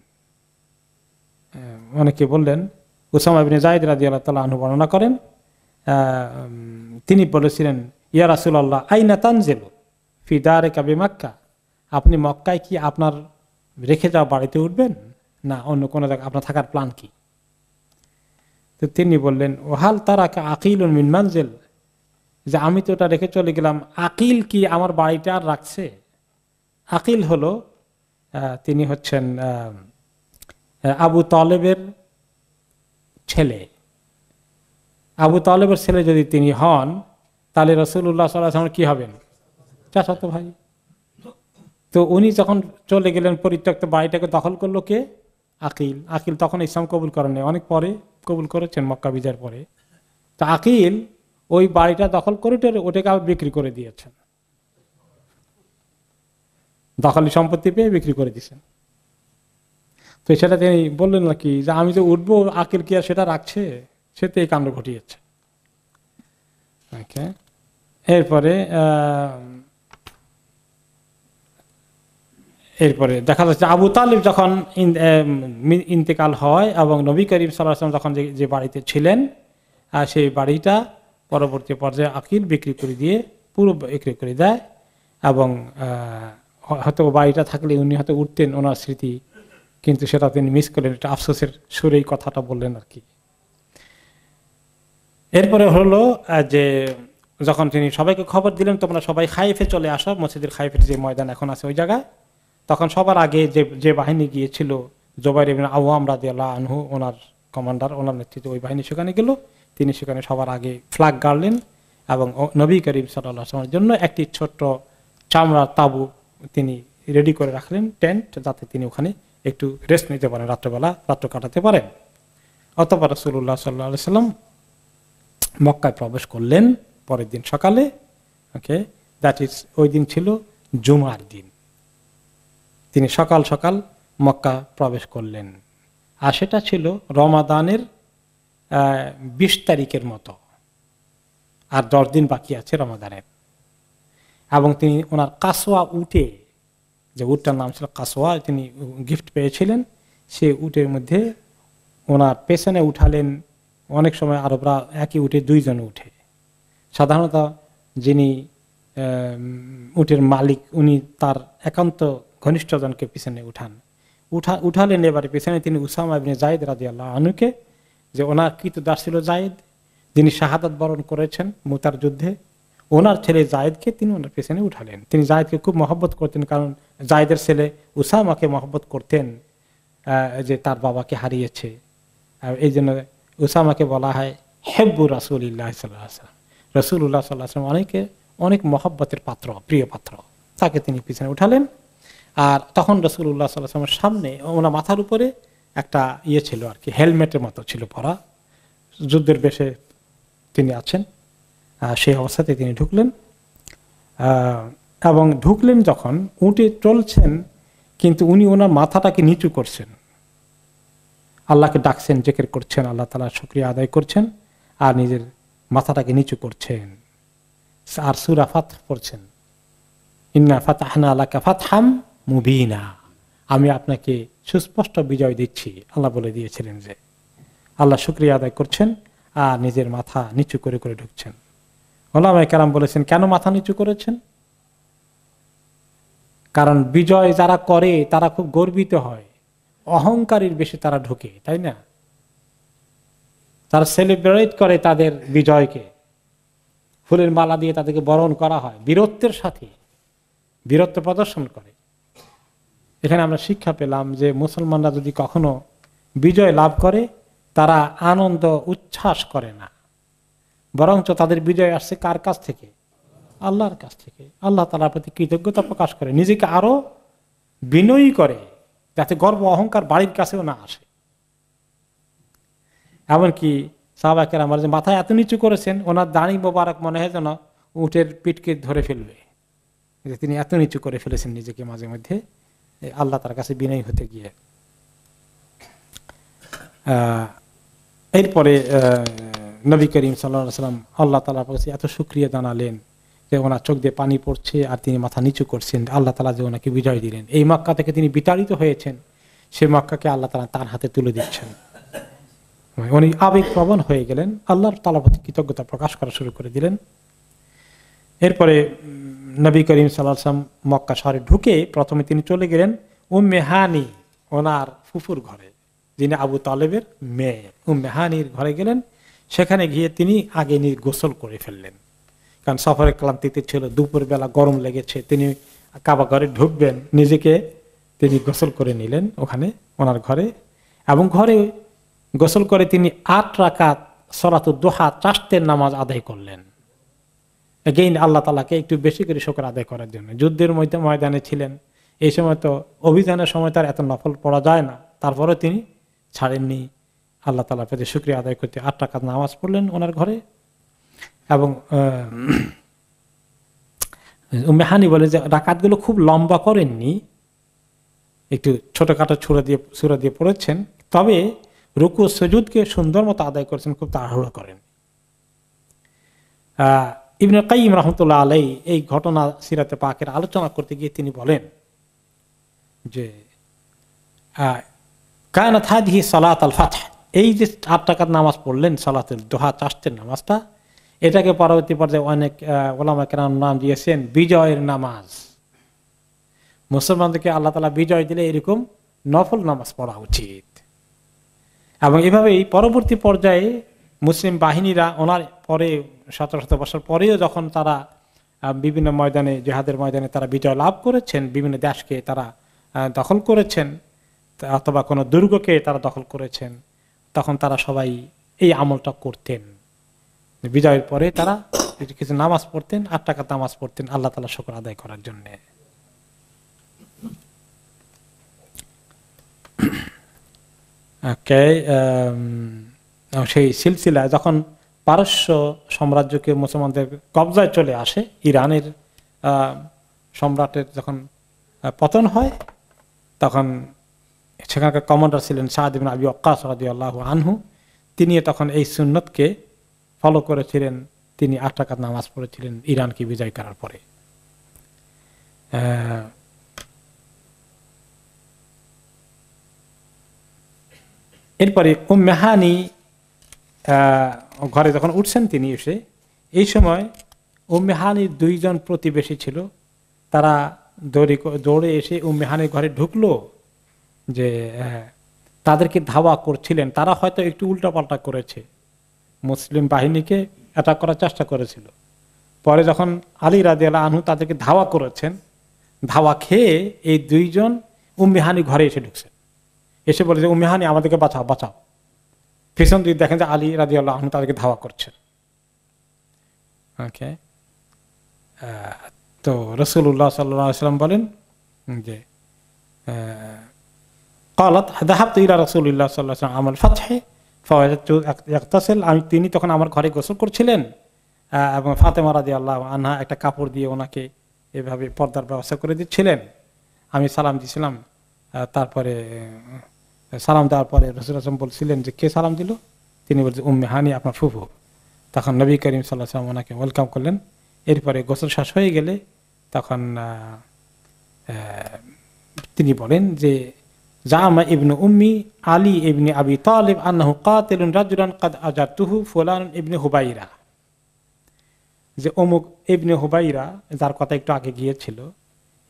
A: অনেকে বললেন, উসামা ইবনে যায়েদ রাদিয়াল্লাহু তাআলা আনহু বর্ণনা করেন, তিনি বলেছিলেন ইয়া রাসূলুল্লাহ আইনা তানজিলু ফি দারিকা বিমাক্কা, আপনি মক্কায় কি আপনার রেখে যাওয়া বাড়িতে উঠবেন না অন্য কোনো জায়গায় আপনার থাকার প্ল্যান কি? তো তিনি বললেন ওহাল তারাকা আকিলুন মিন মানজিল, যে আমি তো ওটা রেখে চলে গেলাম, আকিল কি আমার বাড়িটা আর রাখছে? আকিল হলো তিনি হচ্ছেন আবু তালেবের ছেলে। আবু তালেবের ছেলে যদি তিনি হন, তাহলে রাসূলুল্লাহ সাল্লাল্লাহু আলাইহি ওয়াসাল্লাম কি হবেন? চাচাতো ভাই। তো উনি যখন চলে গেলেন, পরিত্যক্ত বাড়িটাকে দখল করলো কে? আকিল। আকিল তখন ইসলাম কবুল করেন নাই, অনেক পরে কবুল করেছেন মক্কা বিজয়ের পরে। তো আকিল ওই বাড়িটা দখল করে ওটাকে আবার বিক্রি করে দিয়েছেন, দখলি সম্পত্তি পেয়ে বিক্রি করে দিয়েছেন। তো সেটা তিনি বললেন নাকি যে আমি যে উঠবো, আকিল কি আর সেটা রাখছে, সে তো এই কাণ্ড ঘটিয়েছে। এরপরে দেখা যাচ্ছে আবু তালিব যখন ইন্তেকাল হয় এবং নবী করিম সাল্লাল্লাহু আলাইহি ওয়াসাল্লাম যখন যে বাড়িতে ছিলেন, সেই বাড়িটা পরবর্তী পর্যায়ে আকিল বিক্রি করে দিয়ে পুরো বিক্রি করে দেয়। এবং হয়তো বাড়িটা থাকলে উনি হয়তো উঠতেন, ওনার স্মৃতি, কিন্তু সেটা তিনি মিস করলেন। একটা আফসোসের সুরেই কথাটা বললেন আর কি। এরপরে হলো যে যখন তিনি সবাইকে খবর দিলেন তোমরা সবাই খাইফে চলে আসো, মসজিদের খাইফের যে ময়দান এখন আছে ওই জায়গায়, তখন সবার আগে যে বাহিনী গিয়েছিল জুবাইর ইবনে আওয়াম রাদিয়াল্লাহু আনহু, ওনার কমান্ডার, ওনার নেতৃত্বে ওই বাহিনী সেখানে গেল। তিনি সেখানে সবার আগে ফ্ল্যাগ গাড়লেন এবং নবী করিম সাল্লাল্লাহু আলাইহি ওয়াসাল্লামের জন্য একটি ছোট্ট চামড়ার তাঁবু তিনি রেডি করে রাখলেন, টেন্ট, যাতে তিনি ওখানে একটু রেস্ট নিতে পারেন, রাত্রেবেলা রাত্র কাটাতে পারেন। অতঃপর রাসূলুল্লাহ সাল্লাল্লাহু আলাইহি ওয়াসাল্লাম মক্কায় প্রবেশ করলেন পরের দিন সকালে। ওকে, দ্যাট ইজ, ওই দিন ছিল জুমার দিন। তিনি সকাল সকাল মক্কা প্রবেশ করলেন, আর সেটা ছিল রমাদানের 20 তারিখের মতো, আর 10 দিন বাকি আছে রমাদানের। এবং তিনি ওনার কাসওয়া উটে, যে উটটার নাম ছিল কাসওয়া, তিনি গিফট পেয়েছিলেন, সেই উটের মধ্যে ওনার পেছনে উঠালেন। অনেক সময় আরবরা একই উঠে 2 জন উঠে, সাধারণত যিনি উটের মালিক উনি তার একান্ত ঘনিষ্ঠজনকে পিছনে উঠালেন। এবারে পিছনে তিনি উসামা ইবনে যায়েদ রাদিয়াল্লাহু আনহুকে, যে ওনার কৃতদাস ছিল যায়েদ, যিনি শাহাদাত বরণ করেছেন মুতার যুদ্ধে, ওনার ছেলে যায়েদকে তিনি ওনার পেছনে উঠালেন। তিনি যায়েদকে খুব মহব্বত করতেন, কারণ যায়েদের ছেলে উসামাকে মহব্বত করতেন, যে তার বাবাকে হারিয়েছে। এই জন্য উসামাকে বলা হয় হেব্বু রাসূলিল্লাহ সাল্লাল্লাহু আলাইহি ওয়াসাল্লাম, রাসূলুল্লাহ সাল্লাল্লাহু আলাইহি ওয়াসাল্লাম অনেক মহব্বতের পাত্র, প্রিয় পাত্র। তাকে তিনি পিছনে উঠালেন। আর তখন রাসূলুল্লাহ সাল্লাল্লাহু আলাইহি ওয়াসাল্লামের সামনে ওনার মাথার উপরে একটা ছিল আর কি, হেলমেটের মতো ছিল পরা, যুদ্ধের বেশে তিনি আছেন। সেই অবস্থাতে তিনি ঢুকলেন, এবং ঢুকলেন যখন উঠে চলছেন, কিন্তু উনি ওনার মাথাটাকে নিচু করছেন, আল্লাহকে ডাকছেন, জিকির করছেন, আল্লাহ তাআলার শুকরিয়া আদায় করছেন, আর নিজের মাথাটাকে নিচু করছেন, আর সূরা ফাতহ পড়ছেন, ইন্না ফাতাহনা লাকা ফাতহাম মুবিনা, আমি আপনাকে সুস্পষ্ট বিজয় দিচ্ছি, আল্লাহ বলে দিয়েছিলেন। যে আল্লাহ শুকরিয়া আদায় করছেন আর নিজের মাথা নিচু করে করে ঢুকছেন। ওলামায়ে কেরাম বলেছেন, কেন মাথা নিচু করেছেন? কারণ বিজয় যারা করে তারা খুব গর্বিত হয়, অহংকারীর বেশি তারা ঢোকে, তাই না? তারা সেলিব্রেট করে তাদের বিজয়কে, ফুলের মালা দিয়ে তাদেরকে বরণ করা হয়, বীরত্বের সাথে বীরত্ব প্রদর্শন করে। এখানে আমরা শিক্ষা পেলাম যে মুসলমানরা যদি কখনো বিজয় লাভ করে, তারা আনন্দ উচ্ছ্বাস করে না, বরঞ্চ তাদের বিজয় আসছে কার কাছ থেকে? আল্লাহর কাছ থেকে। আল্লাহ তাআলার প্রতি কৃতজ্ঞতা প্রকাশ করে, নিজেকে আরো বিনয়ী করে, যাতে গর্ব অহংকার বাড়ির কাছেও না আসে। এমনকি সাহাবা কেরাম যে মাথায় এত নিচু করেছেন, ওনার দাড়ি মোবারক মনে হয় যেন উটের পিঠকে ধরে ফেলবে, যে তিনি এত নিচু করে ফেলেছেন নিজেকে মাঝে মধ্যে আল্লাহ তার কাছে বিনয়ী হতে গিয়ে। এরপরে নবী করিম সাল্লাল্লাহু আলাইহি ওয়াসাল্লাম আল্লাহ তাআলার কাছে এত শুকরিয়া জানালেন যে ওনার চোখ দিয়ে পানি পড়ছে, আর তিনি মাথা নিচু করছেন, আল্লাহ তাআলা যে ওনাকে বিজয় দিলেন। এই মক্কা থেকে তিনি বিতাড়িত হয়েছেন, সে মক্কাকে আল্লাহ তাআলা তার হাতে তুলে দিচ্ছেন। উনি আবেগপ্রবণ হয়ে গেলেন, আল্লাহর তাআলার প্রতি কৃতজ্ঞতা প্রকাশ করা শুরু করে দিলেন। এরপরে নবী করিম সাল্লাল্লাহু আলাইহি ওয়াসাল্লাম মক্কা শহরে ঢুকে প্রথমে তিনি চলে গেলেন উম্মে হানি, ওনার ফুফুর ঘরে, যিনি আবু তালেবের মেয়ে। উম্মে হানির ঘরে গেলেন, সেখানে গিয়ে তিনি আগে গোসল করে ফেললেন, কারণ সফরের ক্লান্তিতে ছিল, দুপুর বেলা গরম লেগেছে, তিনি কাবা ঘরে ঢুকবেন, নিজেকে তিনি গোসল করে নিলেন ওখানে ওনার ঘরে। এবং ঘরে গোসল করে তিনি 8 রাকাত সলাতুদ দুহা, চাশতের নামাজ আদায় করলেন। এগেইন আল্লাহ তাআলাকে একটু বেশি করে শুকর আদায় করার জন্য। যুদ্ধের ময়দানে ছিলেন, এই সময় তো অভিযানের সময় তার এত নফল পড়া যায় না, তারপরে তিনি ছাড়েননি, আল্লাহ তাআলার প্রতি শুকরিয়া আদায় করতে 8 রাকাত নামাজ পড়লেন ওনার ঘরে। এবং উম্মে হানি বলে যে রাকাতগুলো খুব লম্বা করেননি, একটু ছোটখাটো সূরা দিয়ে পড়েছেন, তবে রুকু সুজুদকে সুন্দর মতো আদায় করেছেন, খুব তাড়াহুড়ো করেন। ইবনে কাইয়িম রাহমাতুল্লাহ আলাইহি এই ঘটনা সিরাতে পাকের আলোচনা করতে গিয়ে তিনি বলেন যে কানাত হাদিহি সালাত আল ফাতহ, এই যে 8 রাকাত নামাজ পড়লেন সালাতুল দুহা, চাষতের নামাজটা, এটাকে পরবর্তী পর্যায়ে অনেক ওলামা কেরাম নাম দিয়েছেন বিজয়ের নামাজ। মুসলমানদেরকে আল্লাহ তাআলা বিজয় দিলে এরকম নফল নামাজ পড়া উচিত। এবং এভাবেই পরবর্তী পর্যায়ে মুসলিম বাহিনীরা ওনার পরে 1700 বছর পরেও যখন তারা বিভিন্ন ময়দানে, জিহাদের ময়দানে তারা বিজয় লাভ করেছেন, বিভিন্ন দেশকে তারা দখল করেছেন অথবা কোনো দুর্গকে তারা দখল করেছেন, তখন তারা সবাই এই আমলটা করতেন। বিজয়ের পরে তারা কিছু নামাজ পড়তেন, 8 রাকাত নামাজ পড়তেন আল্লাহ তাআলা শুকর আদায় করার জন্য। সেই সিলসিলা যখন পারস্য সাম্রাজ্যকে মুসলমানদের কবজায় চলে আসে, ইরানের সম্রাটের যখন পতন হয়, তখন সেখানকার কমান্ডার ছিলেন সাদ ইবনে আবি ওয়াক্কাস রাদিয়াল্লাহু আনহু। তিনি তখন এই সুন্নতকে ফলো করেছিলেন, তিনি 8 রাকাত নামাজ পড়েছিলেন ইরানকে বিজয় করার পরে। এরপরে উম্মে হানি ঘরে যখন উঠছেন তিনি এসে, এই সময় উম্মে হানির 2 জন প্রতিবেশী ছিল, তারা দৌড়ে এসে উম্মে হানির ঘরে ঢুকলো, যে তাদেরকে ধাওয়া করছিলেন। তারা হয়তো একটু উল্টাপাল্টা করেছে, মুসলিম বাহিনীকে অ্যাটাক করার চেষ্টা করেছিল। পরে যখন আলী রাদিয়াল্লাহু আনহু তাদেরকে ধাওয়া করেছেন, ধাওয়া খেয়ে এই 2 জন উম্মে হানির ঘরে এসে ঢুকছেন, এসে বলে যে উম্মে হানি আমাদেরকে বাঁচাও বাঁচাও। পিছন দিকে দেখেন যে আলী রাদিয়াল্লাহু আনহু তাদেরকে ধাওয়া করছেন। ওকে, তো রাসূলুল্লাহ সাল্লাল্লাহু আলাইহি ওয়াসাল্লাম বলেন যে قالت ذهبت الى رسول الله صلى الله عليه وسلم عام الفتح فوجدته يغتسل, তিনি তখন আমার ঘরে গোসল করছিলেন এবং ফাতেমা রাদিয়াল্লাহু আনহা একটা কাপড় দিয়ে ওনাকে এভাবে পর্দার ব্যবস্থা করে দিচ্ছিলেন। আমি সালাম দিয়েছিলাম, তারপরে সালাম দেওয়ার পরে রাসূল সাল্লাল্লাহু আলাইহি ওয়াসাল্লাম বলছিলেন যে কে সালাম দিল? তিনি বলছেন উম্মে হানি, আপনার ফুফু। তখন নবী করিম সাল্লাল্লাহু আলাইহি ওয়াসাল্লাম ওনাকে ওয়েলকাম করলেন। এরপরে গোসল শেষ হয়ে গেলে তখন তিনি বলেন যে জামা ইবনে উম্মি আলী ইবনে আবি তালিব আন্নাহু কাতিলুন রাজুলান কাদ আজাতুহু ফুলান ইবনে হুবাইরা, যে অমুক ইবনে হুবাইরা যার কথা একটু আগে গিয়েছিল,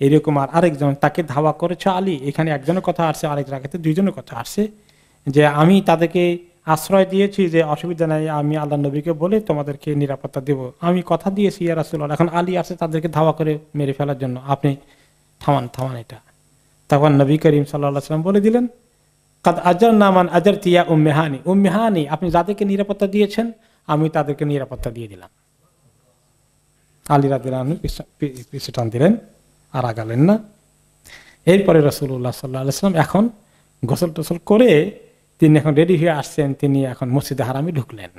A: এরকম আর আরেকজন তাকে ধাওয়া করেছে আলী। এখানে একজনের কথা আসছে, আরেক জায়গাতে 2 জনের কথা আসছে, যে আমি তাদেরকে আশ্রয় দিয়েছি যে অসুবিধা নাই, আমি আল্লাহ নবীকে বলে তোমাদেরকে নিরাপত্তা দেব, আমি কথা দিয়েছি ইয়া রাসূলুল্লাহ। এখন আলী আসে তাদেরকে ধাওয়া করে মেরে ফেলার জন্য, আপনি থামান থামান এটা। তখন নবী করিম সাল্লাল্লাহু আলাইহি ওয়াসাল্লাম বলে দিলেন কাদ আজারনা মান আজারতি ইয়া উম্মে হানি, উম্মে হানি আপনি যাদেরকে নিরাপত্তা দিয়েছেন আমি তাদেরকে নিরাপত্তা দিয়ে দিলাম। আলী রাদিয়াল্লাহু আনহু পিছু টান দিলেন, আর আগালেন না। এরপরে রাসূলুল্লাহ সাল্লাল্লাহু আলাইহি ওয়াসাল্লাম এখন গোসল টোসল করে তিনি এখন রেডি হয়ে আসছেন, তিনি এখন মসজিদে হারামে ঢুকলেন।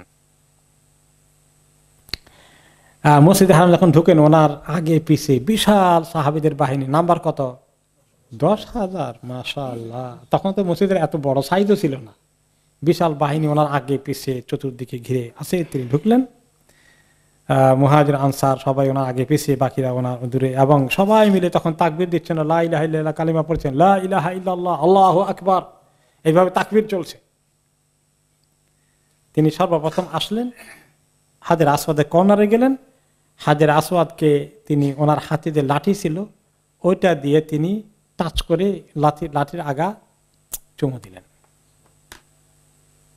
A: মসজিদে হারাম যখন ঢুকেন, ওনার আগে পিছে বিশাল সাহাবীদের বাহিনী, নাম্বার কত? 10,000। মাশাআল্লাহ, তখন তো মসজিদের এত বড় সাইজও ছিল না, বিশাল বাহিনী ওনার আগে পিছে চতুর্দিকে ঘিরে আছে। তিনি ঢুকলেন, মুহাজির আনসার সবাই ওনার আগে পিছিয়ে, বাকিরা ওনার দূরে, এবং সবাই মিলে তখন তাকবীর দিচ্ছেন, লা ইলাহা ইল্লাল্লাহ কালিমা পড়ছেন, লা ইলাহা ইল্লাল্লাহ আল্লাহু আকবার, এইভাবে তাকবীর চলছে। তিনি সর্বপ্রথম আসলেন, হাজের আসওয়াদের কর্নারে গেলেন। হাজের আসওয়াদকে তিনি ওনার হাতে যে লাঠি ছিল ওইটা দিয়ে তিনি টাচ করে লাঠির আগা চুমু দিলেন।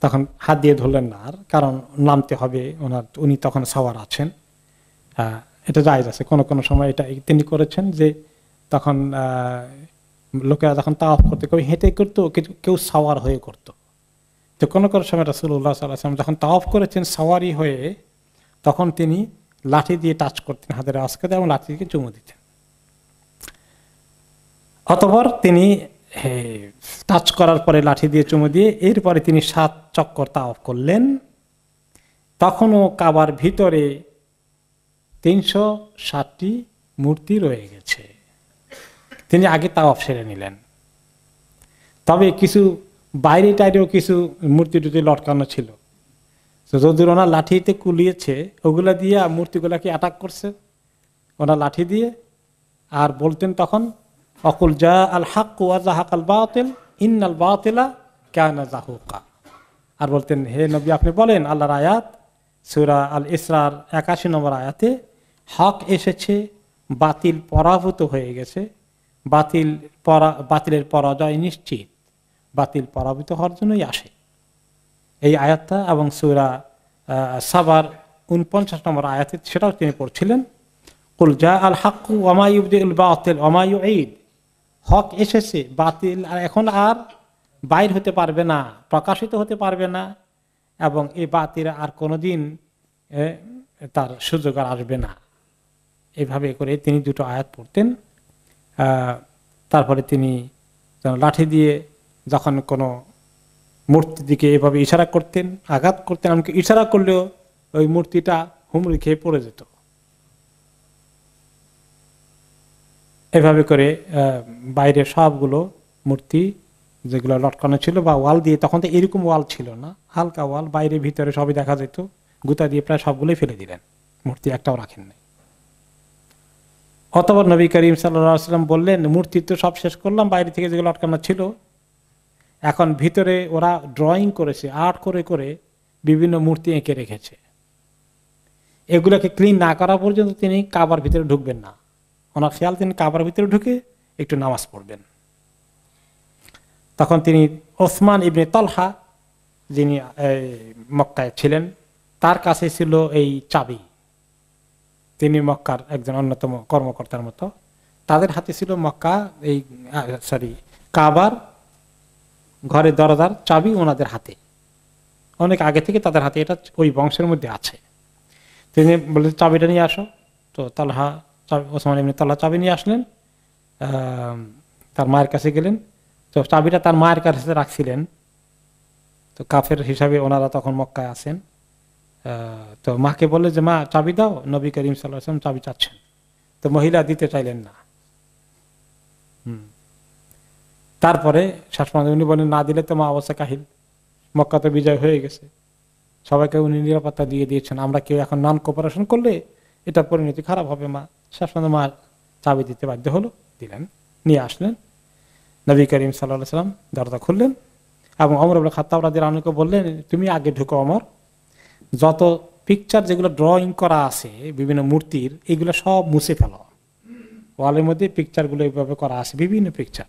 A: তখন হাত দিয়ে ধরলেন না আর, কারণ নামতে হবে ওনার, উনি তখন সাওয়ার আছেন, এটা জায়েজ আছে। কোনো কোনো সময় এটা তিনি করেছেন যে তখন লোকেরা যখন তাওয়াফ করতে কেউ হেঁটে করতো, কেউ সাওয়ার হয়ে করতো। তো কোনো কোনো সময় রাসূলুল্লাহ সাল্লাল্লাহু আলাইহি ওয়াসাল্লাম যখন তাওয়াফ করেছেন সাওয়ারি হয়ে, তখন তিনি লাঠি দিয়ে টাচ করতেন হাতের আসকাতে এবং লাঠি দিয়ে চুমু দিতেন। অতঃপর তিনি টাচ করার পরে লাঠি দিয়ে চুমু দিয়ে এরপরে তিনি 7 চক্কর তাওয়াফ করলেন। তখনও কাবার ভিতরে 360টি মূর্তি রয়ে গেছে। তিনি আগে তাওয়াফ সেরে নিলেন। তবে কিছু বাইরে টাইরেও কিছু মূর্তি টুর্তি লটকানো ছিল, যদি ওনার লাঠিতে কুলিয়েছে ওগুলা দিয়ে মূর্তিগুলাকে অ্যাটাক করছে ওনার লাঠি দিয়ে। আর বলতেন তখন অকুল জা আল হক ওয়া যাহাক আল বাতিল ইন্নাল বাতিলা কানা যাহুকা। আর বলতেন, হে নবী আপনি বলেন আল্লাহর আয়াত সূরা আল ইসরার 81 নম্বর আয়াতে, হক এসেছে, বাতিল পরাভূত হয়ে গেছে, বাতিলের পরাজয় নিশ্চিত, বাতিল পরাভূত হওয়ার জন্যই আসে। এই আয়াতটা এবং সূরা সাবার 49 নম্বর আয়াতে সেটাও তিনি পড়ছিলেন, কুল জা আল হক ওয়া মা ইউবদিউল বাতিল ওয়া মা ইউঈদ। হক এসেছে, বাতিল আর এখন আর বাইর হতে পারবে না, প্রকাশিত হতে পারবে না, এবং এই বাতিল আর কোনোদিন তার সুযোগ আর আসবে না। এইভাবে করে তিনি দুটো আয়াত পড়তেন। তারপরে তিনি লাঠি দিয়ে যখন কোনো মূর্তির দিকে এভাবে ইশারা করতেন, আঘাত করতেন, এমনকি ইশারা করলেও ওই মূর্তিটা হুমড়ি খেয়ে পড়ে যেত। এভাবে করে বাইরে সবগুলো মূর্তি যেগুলো লটকানো ছিল বা ওয়াল দিয়ে, তখন তো এরকম ওয়াল ছিল না, হালকা ওয়াল, বাইরে ভিতরে সবই দেখা যেত, গুতা দিয়ে প্রায় সবগুলোই ফেলে দিলেন, মূর্তি একটাও রাখেন নাই। অতঃপর নবী করিম সাল্লাল্লাহু আলাইহি ওয়াসাল্লাম বললেন, মূর্তি তো সব শেষ করলাম, বাইরে থেকে যেগুলো লটকানো ছিল, এখন ভিতরে ওরা ড্রয়িং করেছে, আর্ট করে করে বিভিন্ন মূর্তি এঁকে রেখেছে, এগুলোকে ক্লিন না করা পর্যন্ত তিনি কাবার ভিতরে ঢুকবেন না। ওনার খেয়াল তিনি কাবার ভিতরে ঢুকে একটু নামাজ পড়বেন। তখন তিনি ওসমান ইবনে তালহা, যিনি মক্কায় ছিলেন, তার কাছে ছিল এই চাবি, তিনি মক্কার একজন অন্যতম কর্মকর্তার মতো, তাদের হাতে ছিল কাবার ঘরের দরজার চাবি ওনাদের হাতে, অনেক আগে থেকে তাদের হাতে, এটা ওই বংশের মধ্যে আছে। তিনি বললেন চাবিটা নিয়ে আসো। তো ওসমান ইবনে তালহা চাবি নিয়ে আসলেন, তার মায়ের কাছে গেলেন। তো চাবিটা তার মায়ের কাছে রাখছিলেন। তো কাফের হিসাবে ওনারা তখন মক্কায় আছেন। তো মাকে বললে যে মা চাবি দাও, নবী করিম সাল্লাল্লাহু আলাইহি ওয়াসাল্লাম চাবি চাচ্ছেন। তো মহিলা দিতে চাইলেন না। তারপরে উনি বলেন, না দিলে তো মা অবস্থা কাহিল, মক্কা তো বিজয় হয়ে গেছে, সবাইকে উনি নিরাপত্তা দিয়ে দিয়েছেন, আমরা কেউ এখন নন কোপারেশন করলে এটা পরিণতি খারাপ হবে। মা মা চাবি দিতে বাধ্য হলো, দিলেন, নিয়ে আসলেন। নবী করিম সাল্লাল্লাহু আলাইহি ওয়াসাল্লাম দরজা খুললেন এবং ওমর ইবনে খাত্তাব রাদিয়াল্লাহু আনহুকে বললেন, তুমি আগে ঢুকো ওমর, যত পিকচার যেগুলো ড্রয়িং করা আছে বিভিন্ন মূর্তির, এগুলো সব মুছে ফেলো, ওয়ালের মধ্যে পিকচারগুলো এইভাবে করা আছে, বিভিন্ন পিকচার।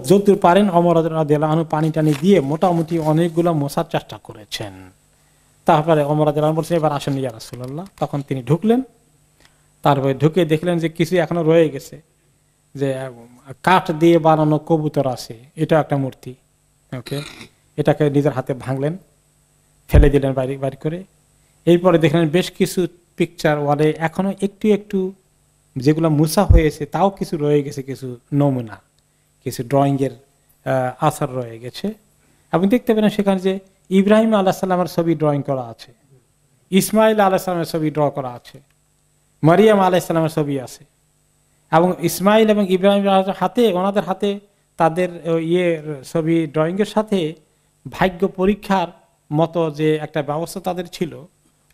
A: যতদূর পারেন ওমর রাদিয়াল্লাহু আনহু পানি টানি দিয়ে মোটামুটি অনেকগুলো মোছার চেষ্টা করেছেন। তারপরে ওমর রাদিয়াল্লাহু আনহু বলছেন, এবার আসেন ইয়া রাসূলুল্লাহ। তখন তিনি ঢুকলেন, তারপরে ঢুকে দেখলেন যে কিছু এখনো রয়ে গেছে, যে কাঠ দিয়ে বানানো কবুতর আছে, এটা একটা মূর্তি। ওকে, এটাকে নিজের হাতে ভাঙলেন, ফেলে দিলেন বাইরে করে। এরপরে দেখলেন বেশ কিছু পিকচার ওয়ালে এখনো একটু একটু যেগুলো মুছা হয়েছে তাও কিছু রয়ে গেছে, কিছু নমুনা, কিছু ড্রয়িং এর আসার রয়ে গেছে। আপনি দেখতে পেলেন সেখানে যে ইব্রাহিম আলাইহিস সালামের ছবি ড্রয়িং করা আছে, ইসমাইল আলাইহিস সালামের ছবি ড্র করা আছে, মারিয়াম আলাইহিস সালামের ছবি আছে, এবং ইসমাইল এবং ইব্রাহিম হাতে, ওনাদের হাতে তাদের ছবি ড্রয়িং এর সাথে ভাগ্য পরীক্ষার মতো যে একটা ব্যবস্থা তাদের ছিল,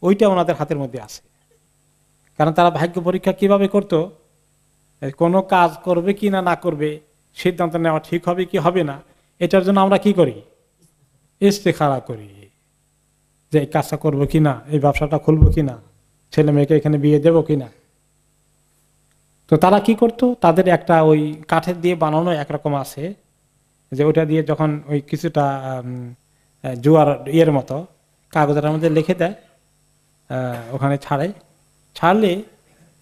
A: ওইটা ওনাদের হাতের মধ্যে আছে। কারণ তারা ভাগ্য পরীক্ষা কিভাবে করতো, কোনো কাজ করবে কি না করবে, সিদ্ধান্ত নেওয়া ঠিক হবে কি হবে না, এটার জন্য আমরা কি করি, ইস্তেখারা করি, যে এই কাজটা করবো কিনা, এই ব্যবসাটা খুলবো কিনা, ছেলে মেয়েকে এখানে বিয়ে দেবো কিনা। তো তারা কি করতো, তাদের একটা ওই কাঠের দিয়ে বানানো একরকম আছে, যে ওটা দিয়ে যখন ওই কিছুটা জুয়ার ইয়ের মতো কাগজের মধ্যে লিখে দেয়, ওখানে ছাড়লে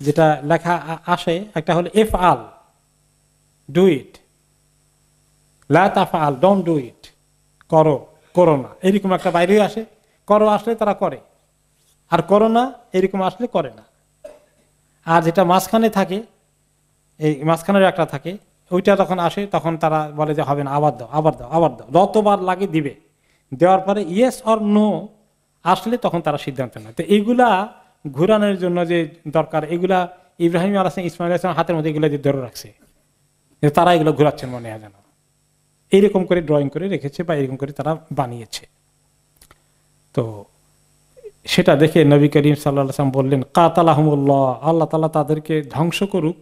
A: যেটা লেখা আসে, একটা হলো এফ আল, ডু ইট, লা তাফআল, ডোন্ট ডু ইট, করো না, এরকম একটা বাইরে আসে। করো আসলে তারা করে, আর করো না এরকম আসলে করে না। আর যেটা মাঝখানে থাকে, এই মাঝখানের একটা থাকে, ওইটা যখন আসে তখন তারা বলে যে হবে না, আবার দাও, আবার দাও, আবার দাও, যতবার লাগে দিবে। দেওয়ার পরে ইয়েস অর নো আসলে তখন তারা সিদ্ধান্ত নেয়। তো এইগুলা ঘুরানোর জন্য যে দরকার, এগুলা ইব্রাহিম আলাইহিস সালাম ইসমাইল আলাইহিস সালামের হাতের মধ্যে এগুলো দিয়ে ধরে রাখছে, যে তারা এগুলো ঘুরাচ্ছেন মনে হয় যেন, এইরকম করে ড্রয়িং করে রেখেছে বা এরকম করে তারা বানিয়েছে। তো সেটা দেখে নবী করিম সাল্লাল্লাহু আলাইহি ওয়াসাল্লাম বললেন, কাতালাহুমুল্লাহ, আল্লাহ তাআলা তাদেরকে ধ্বংস করুক।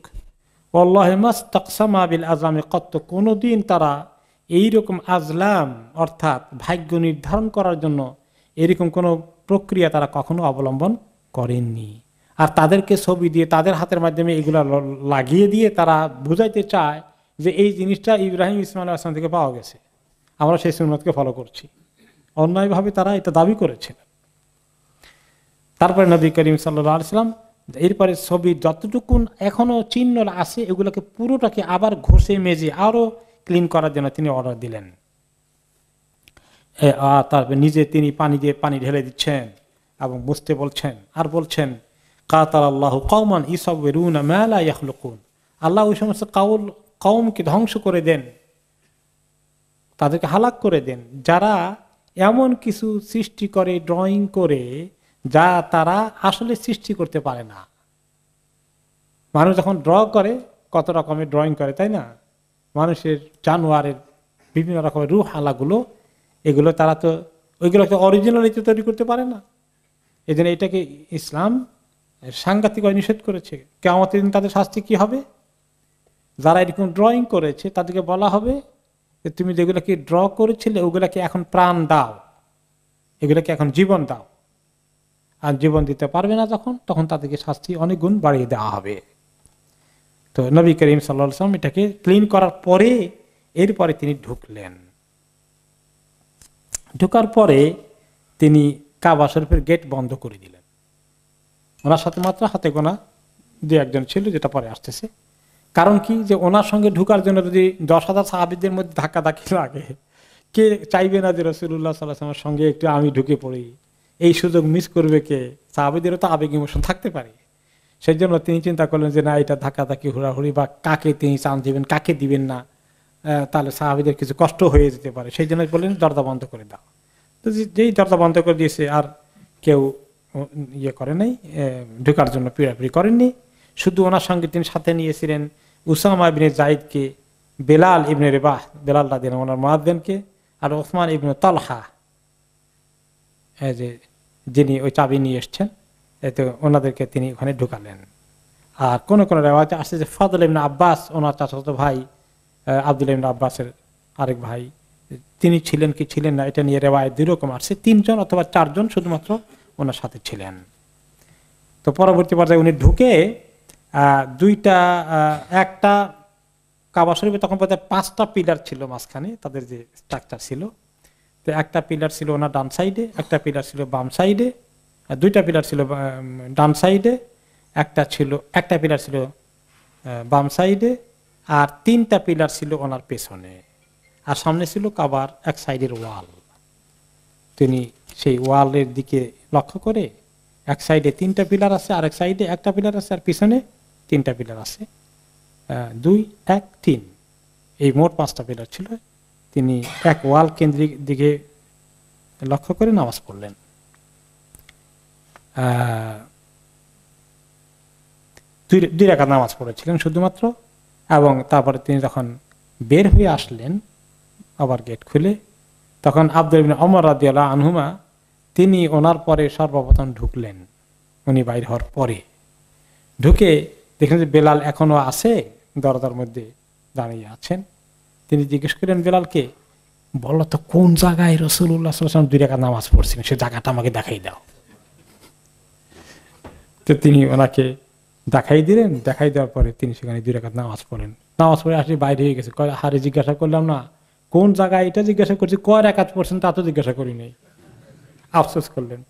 A: ওয়াল্লাহি মাস্তাকসামা বিল আজলামি কত, কোনদিন তারা এইরকম আজলাম অর্থাৎ ভাগ্য নির্ধারণ করার জন্য এরকম কোন প্রক্রিয়া তারা কখনো অবলম্বন করেননি। আর তাদেরকে ছবি দিয়ে তাদের হাতের মাধ্যমে এগুলা লাগিয়ে দিয়ে তারা বুঝাইতে চায় যে এই জিনিসটা ইব্রাহিম ইসমাইল আলাইহিস সালাম থেকে পাওয়া গেছে, আমরা সেই সুন্নতকে ফলো করছি। অন্যায়ভাবে তারা এটা দাবি করেছিল। তারপরে নবী করিম সাল্লাল্লাহু আলাইহি ওয়াসাল্লাম এরপরে ছবির যতটুকুন এখনো চিহ্ন আছে এগুলোকে পুরোটাকে আবার ঘষে মেজে আরো ক্লিন করার জন্য তিনি অর্ডার দিলেন। তারপর নিজে তিনি পানি দিয়ে পানি ঢেলে দিচ্ছেন এবং বুঝতে বলছেন আর বলছেন, কাতালাল্লাহু কওমান ইসাওয়িরুনা মা লা ইয়াখলুকুন, আল্লাহ ওই সমস্ত কওমকে ধ্বংস করে দেন, তাদেরকে হালাক করে দেন যারা এমন কিছু সৃষ্টি করে ড্রয়িং করে যা তারা আসলে সৃষ্টি করতে পারে না। মানুষ যখন ড্র করে কত রকমের ড্রয়িং করে, তাই না? মানুষের, জানোয়ারের বিভিন্ন রকমের রূহ আলাগুলো, এগুলো তারা তো ওইগুলোকে অরিজিনালিটি তৈরি করতে পারে না। এই জন্য এটাকে ইসলাম সাংঘাতিকভাবে নিষেধ করেছে। কিয়ামতের দিন তাদের শাস্তি কি হবে? যারা এরকম ড্রয়িং করেছে তাদেরকে বলা হবে যে তুমি যেগুলোকে ড্র করেছিলে ওগুলাকে এখন প্রাণ দাও, এগুলোকে এখন জীবন দাও। আর জীবন দিতে পারবে না তখন তাদেরকে শাস্তি অনেক গুণ বাড়িয়ে দেওয়া হবে। তো নবী করিম সাল্লাল্লাহু আলাইহি ওয়াসাল্লাম এটাকে ক্লিন করার পরে এরপরে তিনি ঢুকলেন। ঢোকার পরে তিনি কাবা শরীফের গেট বন্ধ করে দিলেন। ওনার সাথে মাত্র হাতে গোনা দু একজন ছিল, যেটা পরে আসতেছে। কারণ কি, যে ওনার সঙ্গে ঢুকার জন্য যদি 10,000 সাহাবীদের মধ্যে ধাক্কাধাক্কি লাগে, কে চাইবে না যে রাসূলুল্লাহ সাল্লাল্লাহু আলাইহি ওয়াসাল্লামের সঙ্গে একটু আমি ঢুকে পড়ি? এই সুযোগ মিস করবে কে? সাহাবীদেরও তো আবেগ ইমোশন থাকতে পারে। সেই জন্য তিনি চিন্তা করলেন যে না, এটা ধাক্কাধাক্কি হুড়াহুড়ি বা কাকে তিনি চান্স দিবেন কাকে দিবেন না, তাহলে সাহাবীদের কিছু কষ্ট হয়ে যেতে পারে। সেই জন্য বললেন দরজা বন্ধ করে দাও। তো যেই দরজা বন্ধ করে দিয়েছে আর কেউ ইয়ে করে নাই, ঢোকার জন্য পিড়াপিড়ি করেননি। শুধু ওনার সঙ্গে তিনি সাথে নিয়েছিলেন উসামা ইবনে যায়েদকে, বেলাল ইবনে রেবাহ, বেলাল রাদিয়াল্লাহু আনহু ওনার মুয়াজ্জিনকে, আর ওসমান ইবনে তালহা যিনি ওই চাবি নিয়ে এসছেন, এতে ওনাদেরকে তিনি ওখানে ঢুকালেন। আর কোন কোন রেওয়ায়েতে আসছে যে ফাদল ইবনে আব্বাস, ওনার চাচাতো ভাই আব্দুল্লাহ ইবনে আব্বাসের আরেক ভাই, তিনি ছিলেন কি ছিলেন না এটা নিয়ে রেওয়ায়েত দুই রকম আসছে। 3 জন অথবা 4 জন শুধুমাত্র ওনার সাথে ছিলেন। তো পরবর্তী পর্যায়ে উনি ঢুকে একটা কাবা শরীফে তখন পর্যন্ত 5টা পিলার ছিল মাঝখানে, তাদের যে স্ট্রাকচার ছিল। তো একটা পিলার ছিল ওনার ডান সাইডে, একটা পিলার ছিল বাম সাইডে, 2টা পিলার ছিল ডান সাইডে, একটা পিলার ছিল বাম সাইডে, আর 3টা পিলার ছিল ওনার পেছনে। আর সামনে ছিল কাবার এক সাইডের ওয়াল। তিনি সেই ওয়ালের দিকে লক্ষ্য করে, এক সাইডে 3টা পিলার আছে, আর এক সাইডে একটা পিলার আছে, আর পিছনে 3টা পিলার আছে, 2, 1, 3, এই মোট 5টা পিলার ছিল। তিনি এক ওয়াল কেন্দ্রিক দিকে লক্ষ্য করে নামাজ পড়লেন। 2 রাকাত নামাজ পড়েছিলেন শুধুমাত্র। এবং তারপরে তিনি যখন বের হয়ে আসলেন আবার গেট খুলে, তখন আব্দুল্লাহ ইবনে ওমর রাদিয়াল্লাহু আনহুমা তিনি ওনার পরে সর্বপ্রথম ঢুকলেন। উনি বাইর হওয়ার পরে ঢুকে দেখলেন যে বেলাল এখনো আছে, দরজার মধ্যে দাঁড়িয়ে আছেন। তিনি জিজ্ঞেস করলেন বেলালকে, বলো তো কোন জায়গায় রাসূলুল্লাহ সাল্লাল্লাহু আলাইহি ওয়াসাল্লাম 2 রাকাত নামাজ পড়ছিলেন, সে জায়গাটা আমাকে দেখাই দাও। তো তিনি ওনাকে দেখাই দিলেন। দেখাই দেওয়ার পরে তিনি সেখানে 2 রাকাত নামাজ পড়লেন। নামাজ পড়ে আসলে বাইরে হয়ে গেছে। হারে জিজ্ঞাসা করলাম না কোন জায়গায়, এটা জিজ্ঞাসা করছি, কয় রাকাত পড়ছেন তা তো জিজ্ঞাসা করি নাই। আফসোস করলেন।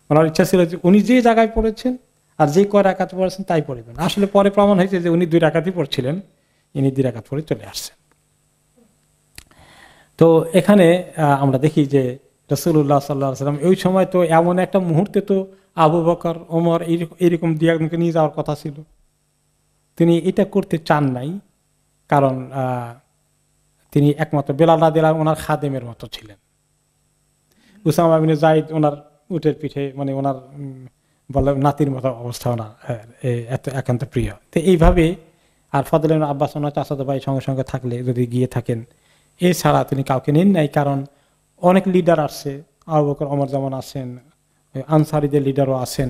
A: ওনার ইচ্ছা ছিল যে উনি যে জায়গায় পড়েছেন আর যে কয় রাকাত পড়েছেন তাই পড়বেন। আসলে পরে প্রমাণ হয়েছে যে উনি 2 রাকাতই পড়ছিলেন, ইনি 2 রাকাত পড়ে চলে আসছেন। তো এখানে আমরা দেখি যে রাসূলুল্লাহ সাল্লাল্লাহু আলাইহি ওয়াসাল্লাম ওই সময় তো এমন একটা মুহূর্তে তো আবু বকর, ওমর এরকম দুইজনকে নিয়ে যাওয়ার কথা ছিল, তিনি এটা করতে চান নাই। কারণ তিনি একমাত্র বেলাল রাদিয়াল্লাহু আনহু ওনার খাদেমের মতো ছিলেন। উসামা ইবনে যায়েদ ওনার উটের পিঠে, মানে ওনার বলে নাতির মতো অবস্থা ওনার, এত একান্ত প্রিয়। তো এইভাবে, আর ফজল ইবনে আব্বাস ওনার চাচাতো ভাই সঙ্গে সঙ্গে থাকলে যদি গিয়ে থাকেন, এছাড়া তিনি কাউকে নেন নাই। কারণ অনেক লিডার আসছে, আবু বকর ওমর যেমন আছেন, আনসারীদের লিডারও আছেন,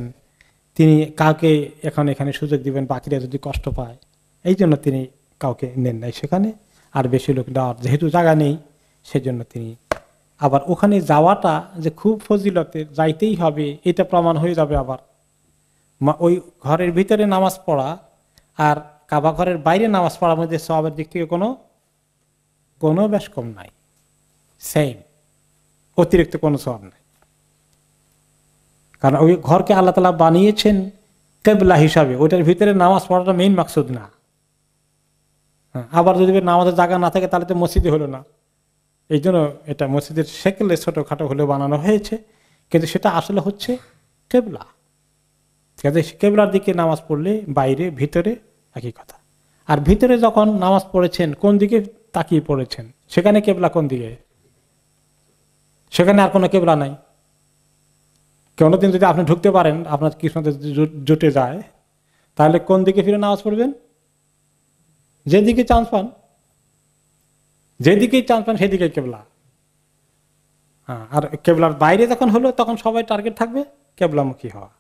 A: তিনি কাউকে এখানে সুযোগ দিবেন, বাকিরা যদি কষ্ট পায়, এই জন্য তিনি কাউকে নেন নাই সেখানে। আর বেশি লোক দেওয়ার যেহেতু জায়গা নেই, সেজন্য তিনি আবার ওখানে যাওয়াটা যে খুব ফজিলতের, যাইতেই হবে এটা প্রমাণ হয়ে যাবে। আবার ওই ঘরের ভিতরে নামাজ পড়া আর কাবা ঘরের বাইরে নামাজ পড়ার মধ্যে সওয়াবের দিক থেকে কোনো বেশ কম নাই, সেম, অতিরিক্ত কোনো সওয়াব নাই। কারণ ওই ঘরকে আল্লাহ তাআলা বানিয়েছেন কিবলা হিসাবে, ওইটার ভিতরে নামাজ পড়াটা মেইন মাকসুদ না। আবার যদি নামাজের জায়গা না থাকে তাহলে তো মসজিদে হলো না। এই জন্য এটা মসজিদের শেকলে ছোটখাটো হলেও বানানো হয়েছে, কিন্তু সেটা আসলে হচ্ছে কিবলা। কিবলার দিকে নামাজ পড়লে বাইরে ভিতরে একই কথা। আর ভিতরে যখন নামাজ পড়েছেন কোন দিকে তাকিয়ে পড়েছেন, সেখানে কিবলা কোন দিকে? সেখানে আর কোনো কিবলা নাই। কোনোদিন যদি আপনি ঢুকতে পারেন, আপনার কিসমতে জুটে যায়, তাহলে কোন দিকে ফিরে নামাজ পড়বেন? যেদিকে চান্স পান, যেদিকেই চান্স পান সেদিকে কিবলা। আর কিবলার বাইরে যখন হলো তখন সবাই টার্গেট থাকবে কিবলামুখী হওয়া।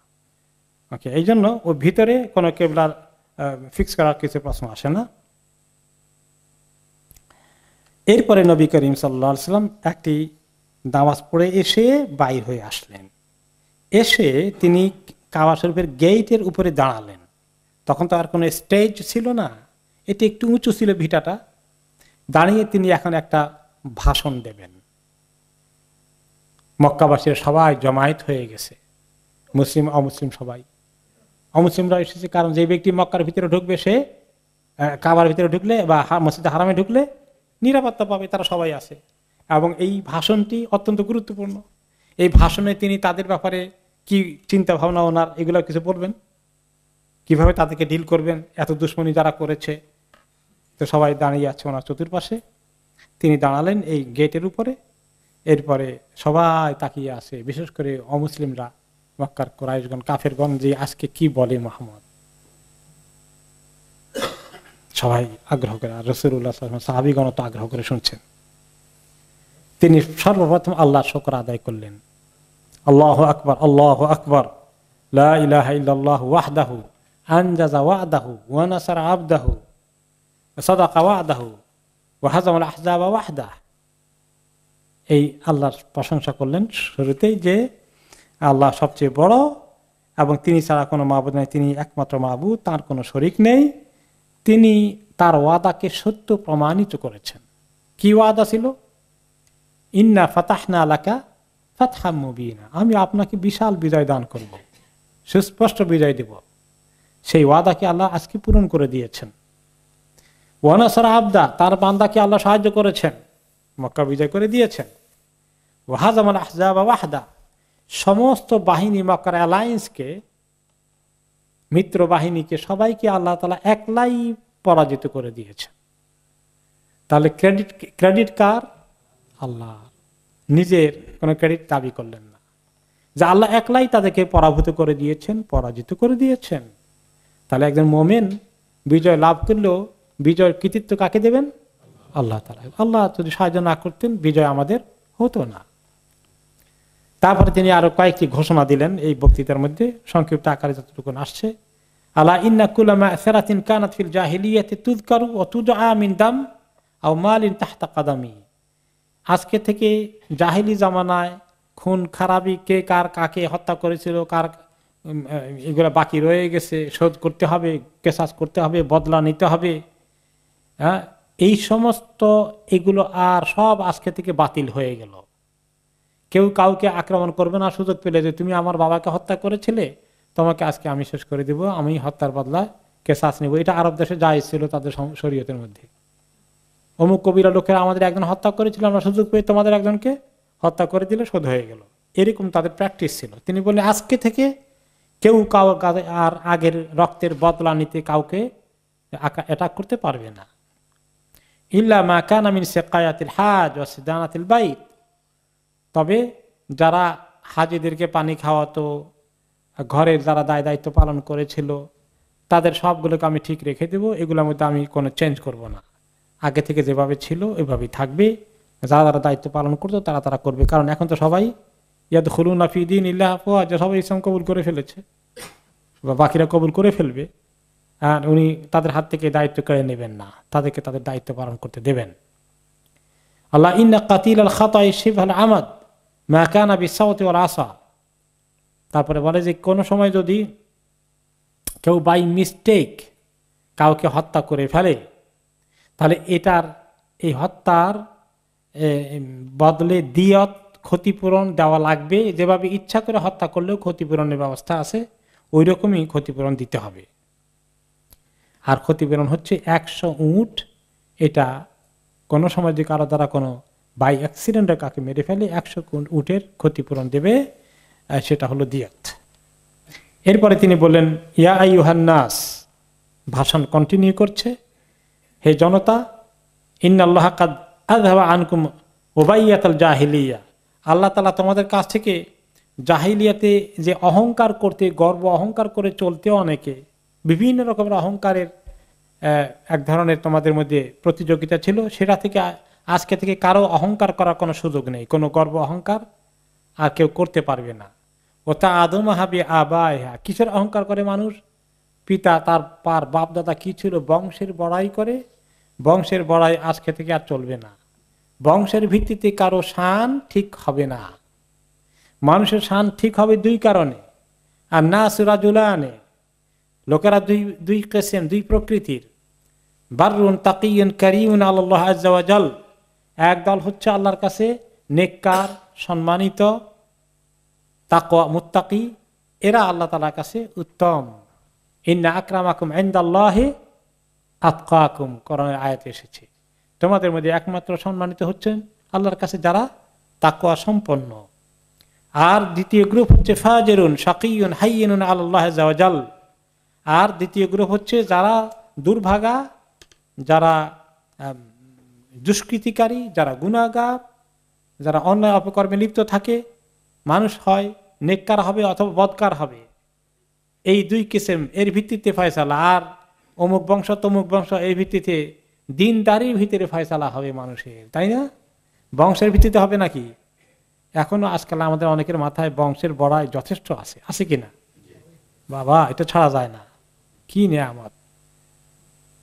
A: ওকে, এই জন্য ওই ভিতরে কোনো কিবলার ফিক্স করার কিছু প্রশ্ন আসে না। এরপরে নবী করিম সাল্লাল্লাহু আলাইহি ওয়াসাল্লাম একটি নামাজ পড়ে এসে বাইর হয়ে আসলেন। এসে তিনি কাবা শরীফের গেটের উপরে দাঁড়ালেন। তখন তো আর কোনো স্টেজ ছিল না, এটি একটু উঁচু ছিল ভিটাটা। দাঁড়িয়ে তিনি এখন একটা ভাষণ দেবেন। মক্কাবাসীরা সবাই জমায়েত হয়ে গেছে, মুসলিম অমুসলিম সবাই। অমুসলিমরা এসেছে কারণ যে ব্যক্তি মক্কার ভিতরে ঢুকবে সে কাবার ভিতরে ঢুকলে বা মসজিদে হারামে ঢুকলে নিরাপত্তা পাবে, তারা সবাই আছে। এবং এই ভাষণটি অত্যন্ত গুরুত্বপূর্ণ। এই ভাষণে তিনি তাদের ব্যাপারে কি চিন্তা ভাবনা ওনার, এগুলো কিছু বলবেন, কিভাবে তাদেরকে ডিল করবেন, এত দুশ্মনী যারা করেছে। তো সবাই দাঁড়িয়ে আছে ওনার চতুর্পাশে, তিনি দাঁড়ালেন এই গেটের উপরে। এরপরে সবাই তাকিয়ে আছে, বিশেষ করে অমুসলিমরা, মক্কার কুরাইশগণ, কাফেরগণ, যে আজকে কি বলে মুহাম্মদ, সবাই আগ্রহ করে। আর রাসূলুল্লাহ সাল্লাল্লাহু আলাইহি ওয়াসাল্লাম সাহাবীগণ তো আগ্রহ করে শুনছেন। তিনি সর্বপ্রথম আল্লাহর শুকর আদায় করলেন। আল্লাহু আকবার, আল্লাহু আকবার, লা ইলাহা ইল্লাল্লাহু ওয়াহদাহু আনজাযা ওয়া'দাহু ওয়া নাসারা আবদাহু ওয়া সাদাকা ওয়া'দাহু ওয়া হাযামাল আহজাবা ওয়াহদাহ। এই আল্লাহর প্রশংসা করলেন শুরুতেই, যে আল্লাহ সবচেয়ে বড় এবং তিনি ছাড়া কোনো মাবুদ নেই, তিনি একমাত্র মাবুদ, তার কোনো শরীক নেই। তিনি তার ওয়াদাকে সত্য প্রমাণিত করেছেন। কি ওয়াদা ছিল? ইন্না ফাতাহনা লাকা ফাতহাম মুবিনা, আমি আপনাকে বিশাল বিজয় দান করব, সুস্পষ্ট বিজয় দেব। সেই ওয়াদাকে আল্লাহ আজকে পূরণ করে দিয়েছেন। ওয়া নাসারা আবদা, তার বান্দাকে আল্লাহ সাহায্য করেছেন, মক্কা বিজয় করে দিয়েছেন। ওয়া হাযামাল আহজাবা ওয়াহদা, সমস্ত বাহিনী, মক্কার অ্যালায়েন্সকে, মিত্র বাহিনীকে, সবাইকে আল্লাহ তাআলা একলাই পরাজিত করে দিয়েছেন। তাহলে ক্রেডিট কার? আল্লাহ। নিজের কোনো ক্রেডিট দাবি করলেন না, যে আল্লাহ একলাই তাদেরকে পরাভূত করে দিয়েছেন, পরাজিত করে দিয়েছেন। তাহলে একজন মুমিন বিজয় লাভ করলেও বিজয়ের কৃতিত্ব কাকে দেবেন? আল্লাহ তাআলা। আল্লাহ যদি সাহায্য না করতেন বিজয় আমাদের হতো না। তারপরে তিনি আরো কয়েকটি ঘোষণা দিলেন এই বক্তৃতার মধ্যে, সংক্ষিপ্ত আকারে যতটুকু আসছে। আলা ইন্না কুল্লা মা'সারাতিন কানাত ফিল জাহিলিয়াতি তুযকারু ওয়া তুদআ মিন দাম আও মালিন তাহতা কাদামি। আজকে থেকে জাহিলি জামানায় খুন খারাপি, কে কার কাকে হত্যা করেছিল, কার এগুলো বাকি রয়ে গেছে, শোধ করতে হবে, কেসাস করতে হবে, বদলা নিতে হবে, হ্যাঁ, এই সমস্ত এগুলো আর সব আজকে থেকে বাতিল হয়ে গেল। কেউ কাউকে আক্রমণ করবে না সুযোগ পেলে, যে তুমি আমার বাবাকে হত্যা করেছিলে, তোমাকে আজকে আমি শেষ করে দিব, আমি হত্যার বদলা কেসাস নিব। এটা আরব দেশে জায়েজ ছিল তাদের শরীয়তের মধ্যে। অমুক কবিরা লোকেরা আমাদের একজন হত্যা করেছিল, আমরা সুযোগ পেয়ে তোমাদের একজনকে হত্যা করে দিলে শোধ হয়ে গেল, এরকম তাদের প্র্যাকটিস ছিল। তিনি বললেন আজকে থেকে কেউ কাউর কাছে আর আগের রক্তের বদলা নিতে কাউকে অ্যাটাক করতে পারবে না। ইল্লা মা কানা মিন সিকায়াতিল হাজ ওয়া সিদানাতিল বাইত, তবে যারা হাজিদেরকে পানি খাওয়াতো, ঘরের যারা দায় দায়িত্ব পালন করেছিল তাদের সবগুলোকে আমি ঠিক রেখে দেবো, এগুলোর মধ্যে আমি কোনো চেঞ্জ করব না, আগে থেকে যেভাবে ছিল ওইভাবেই থাকবে, যারা যারা দায়িত্ব পালন করতো তারা তারা করবে। কারণ এখন তো সবাই ইয়াদখুলুনা ফি দীনিল্লাহ আফওয়াজা, সবাই ইসলাম কবুল করে ফেলেছে বা বাকিরা কবুল করে ফেলবে, আর উনি তাদের হাত থেকে দায়িত্ব কেড়ে নেবেন না, তাদেরকে তাদের দায়িত্ব পালন করতে দেবেন। আল্লাহ ইন্না কাতিল আল খাতাই শিবহাল আমাদ মা কানা বিসাওতি ওয়াল আসা, তারপরে বলে যে কোনো সময় যদি কেউ বাই মিস্টেক কাউকে হত্যা করে ফেলে, তাহলে এটার এই হত্যার বদলে দিয়ত ক্ষতিপূরণ দেওয়া লাগবে, যেভাবে ইচ্ছা করে হত্যা করলেও ক্ষতিপূরণের ব্যবস্থা আছে ওই রকমই ক্ষতিপূরণ দিতে হবে। আর ক্ষতিপূরণ হচ্ছে 100 উট, এটা কোনো সময় যদি কারো দ্বারা কোনো বাই অ্যাক্সিডেন্টে কাকে মেরে ফেলে 100 উটের ক্ষতিপূরণ দেবে, সেটা হলো দিয়ত। এরপরে তিনি বললেন ইয়া আইয়ুহান নাস, ভাষণ কন্টিনিউ করছে, হে জনতা, ইন্নাল্লাহা কাদ আযহাবা আনকুম উবাইয়াতাল জাহিলিয়া, আল্লাহ তাআলা তোমাদের কাছ থেকে জাহিলিয়াতে যে অহংকার করতে, গর্ব অহংকার করে চলতে, অনেকে বিভিন্ন রকমের অহংকারের এক ধরনের তোমাদের মধ্যে প্রতিযোগিতা ছিল, সেটা থেকে আজকে থেকে কারো অহংকার করার কোনো সুযোগ নেই, কোনো গর্ব অহংকার আর কেউ করতে পারবে না। ও তা আদম হাবি আবাহা, কিসের অহংকার করে মানুষ? পিতা তার পার বাপ দাদা কি ছিল, বংশের বড়াই করে, বংশের বড়াই আজকে থেকে আর চলবে না। বংশের ভিত্তিতে কারো শান ঠিক হবে না। মানুষের শান ঠিক হবে দুই কারণে, আর নাস রাজুলানে, লোকেরা দুই কিসম, দুই প্রকৃতির, বাররুন তাকিয়ুন কারীমুন আল্লাহ আযজা ওয়া জাল, একদল হচ্ছে আল্লাহর কাছে নেককার, সম্মানিত, তাকওয়া মুত্তাকি, এরা আল্লাহ তাআলার কাছে উত্তম। ইন্না আকরামাকুম ইনদাল্লাহি আতকাকুম, কোরআনের আয়াতে এসেছে, তোমাদের মধ্যে একমাত্র সম্মানিত হচ্ছেন আল্লাহর কাছে যারা তাকওয়া সম্পন্ন। আর দ্বিতীয় গ্রুপ হচ্ছে ফাজিরুন শাকিয়ুন হাইয়িনুন আল্লাহ আযজা ওয়া জাল, আর দ্বিতীয় গ্রুপ হচ্ছে যারা দুর্ভাগা, যারা দুষ্কৃতিকারী, যারা গুনাহগার, যারা অন্যায় অপকর্মে লিপ্ত থাকে। মানুষ হয় নেককার হবে অথবা বদকার হবে, এই দুই কিসেম, এর ভিত্তিতে ফয়সালা। আর অমুক বংশ তমুক বংশ, এই ভিত্তিতে দিনদারির ভিতরে ফয়সালা হবে মানুষের, তাই না? বংশের ভিত্তিতে হবে নাকি? এখনো আজকাল আমাদের অনেকের মাথায় বংশের বড়াই যথেষ্ট আছে, আছে কিনা? বাবা, এটা ছাড়া যায় না। কি নিয়ামত!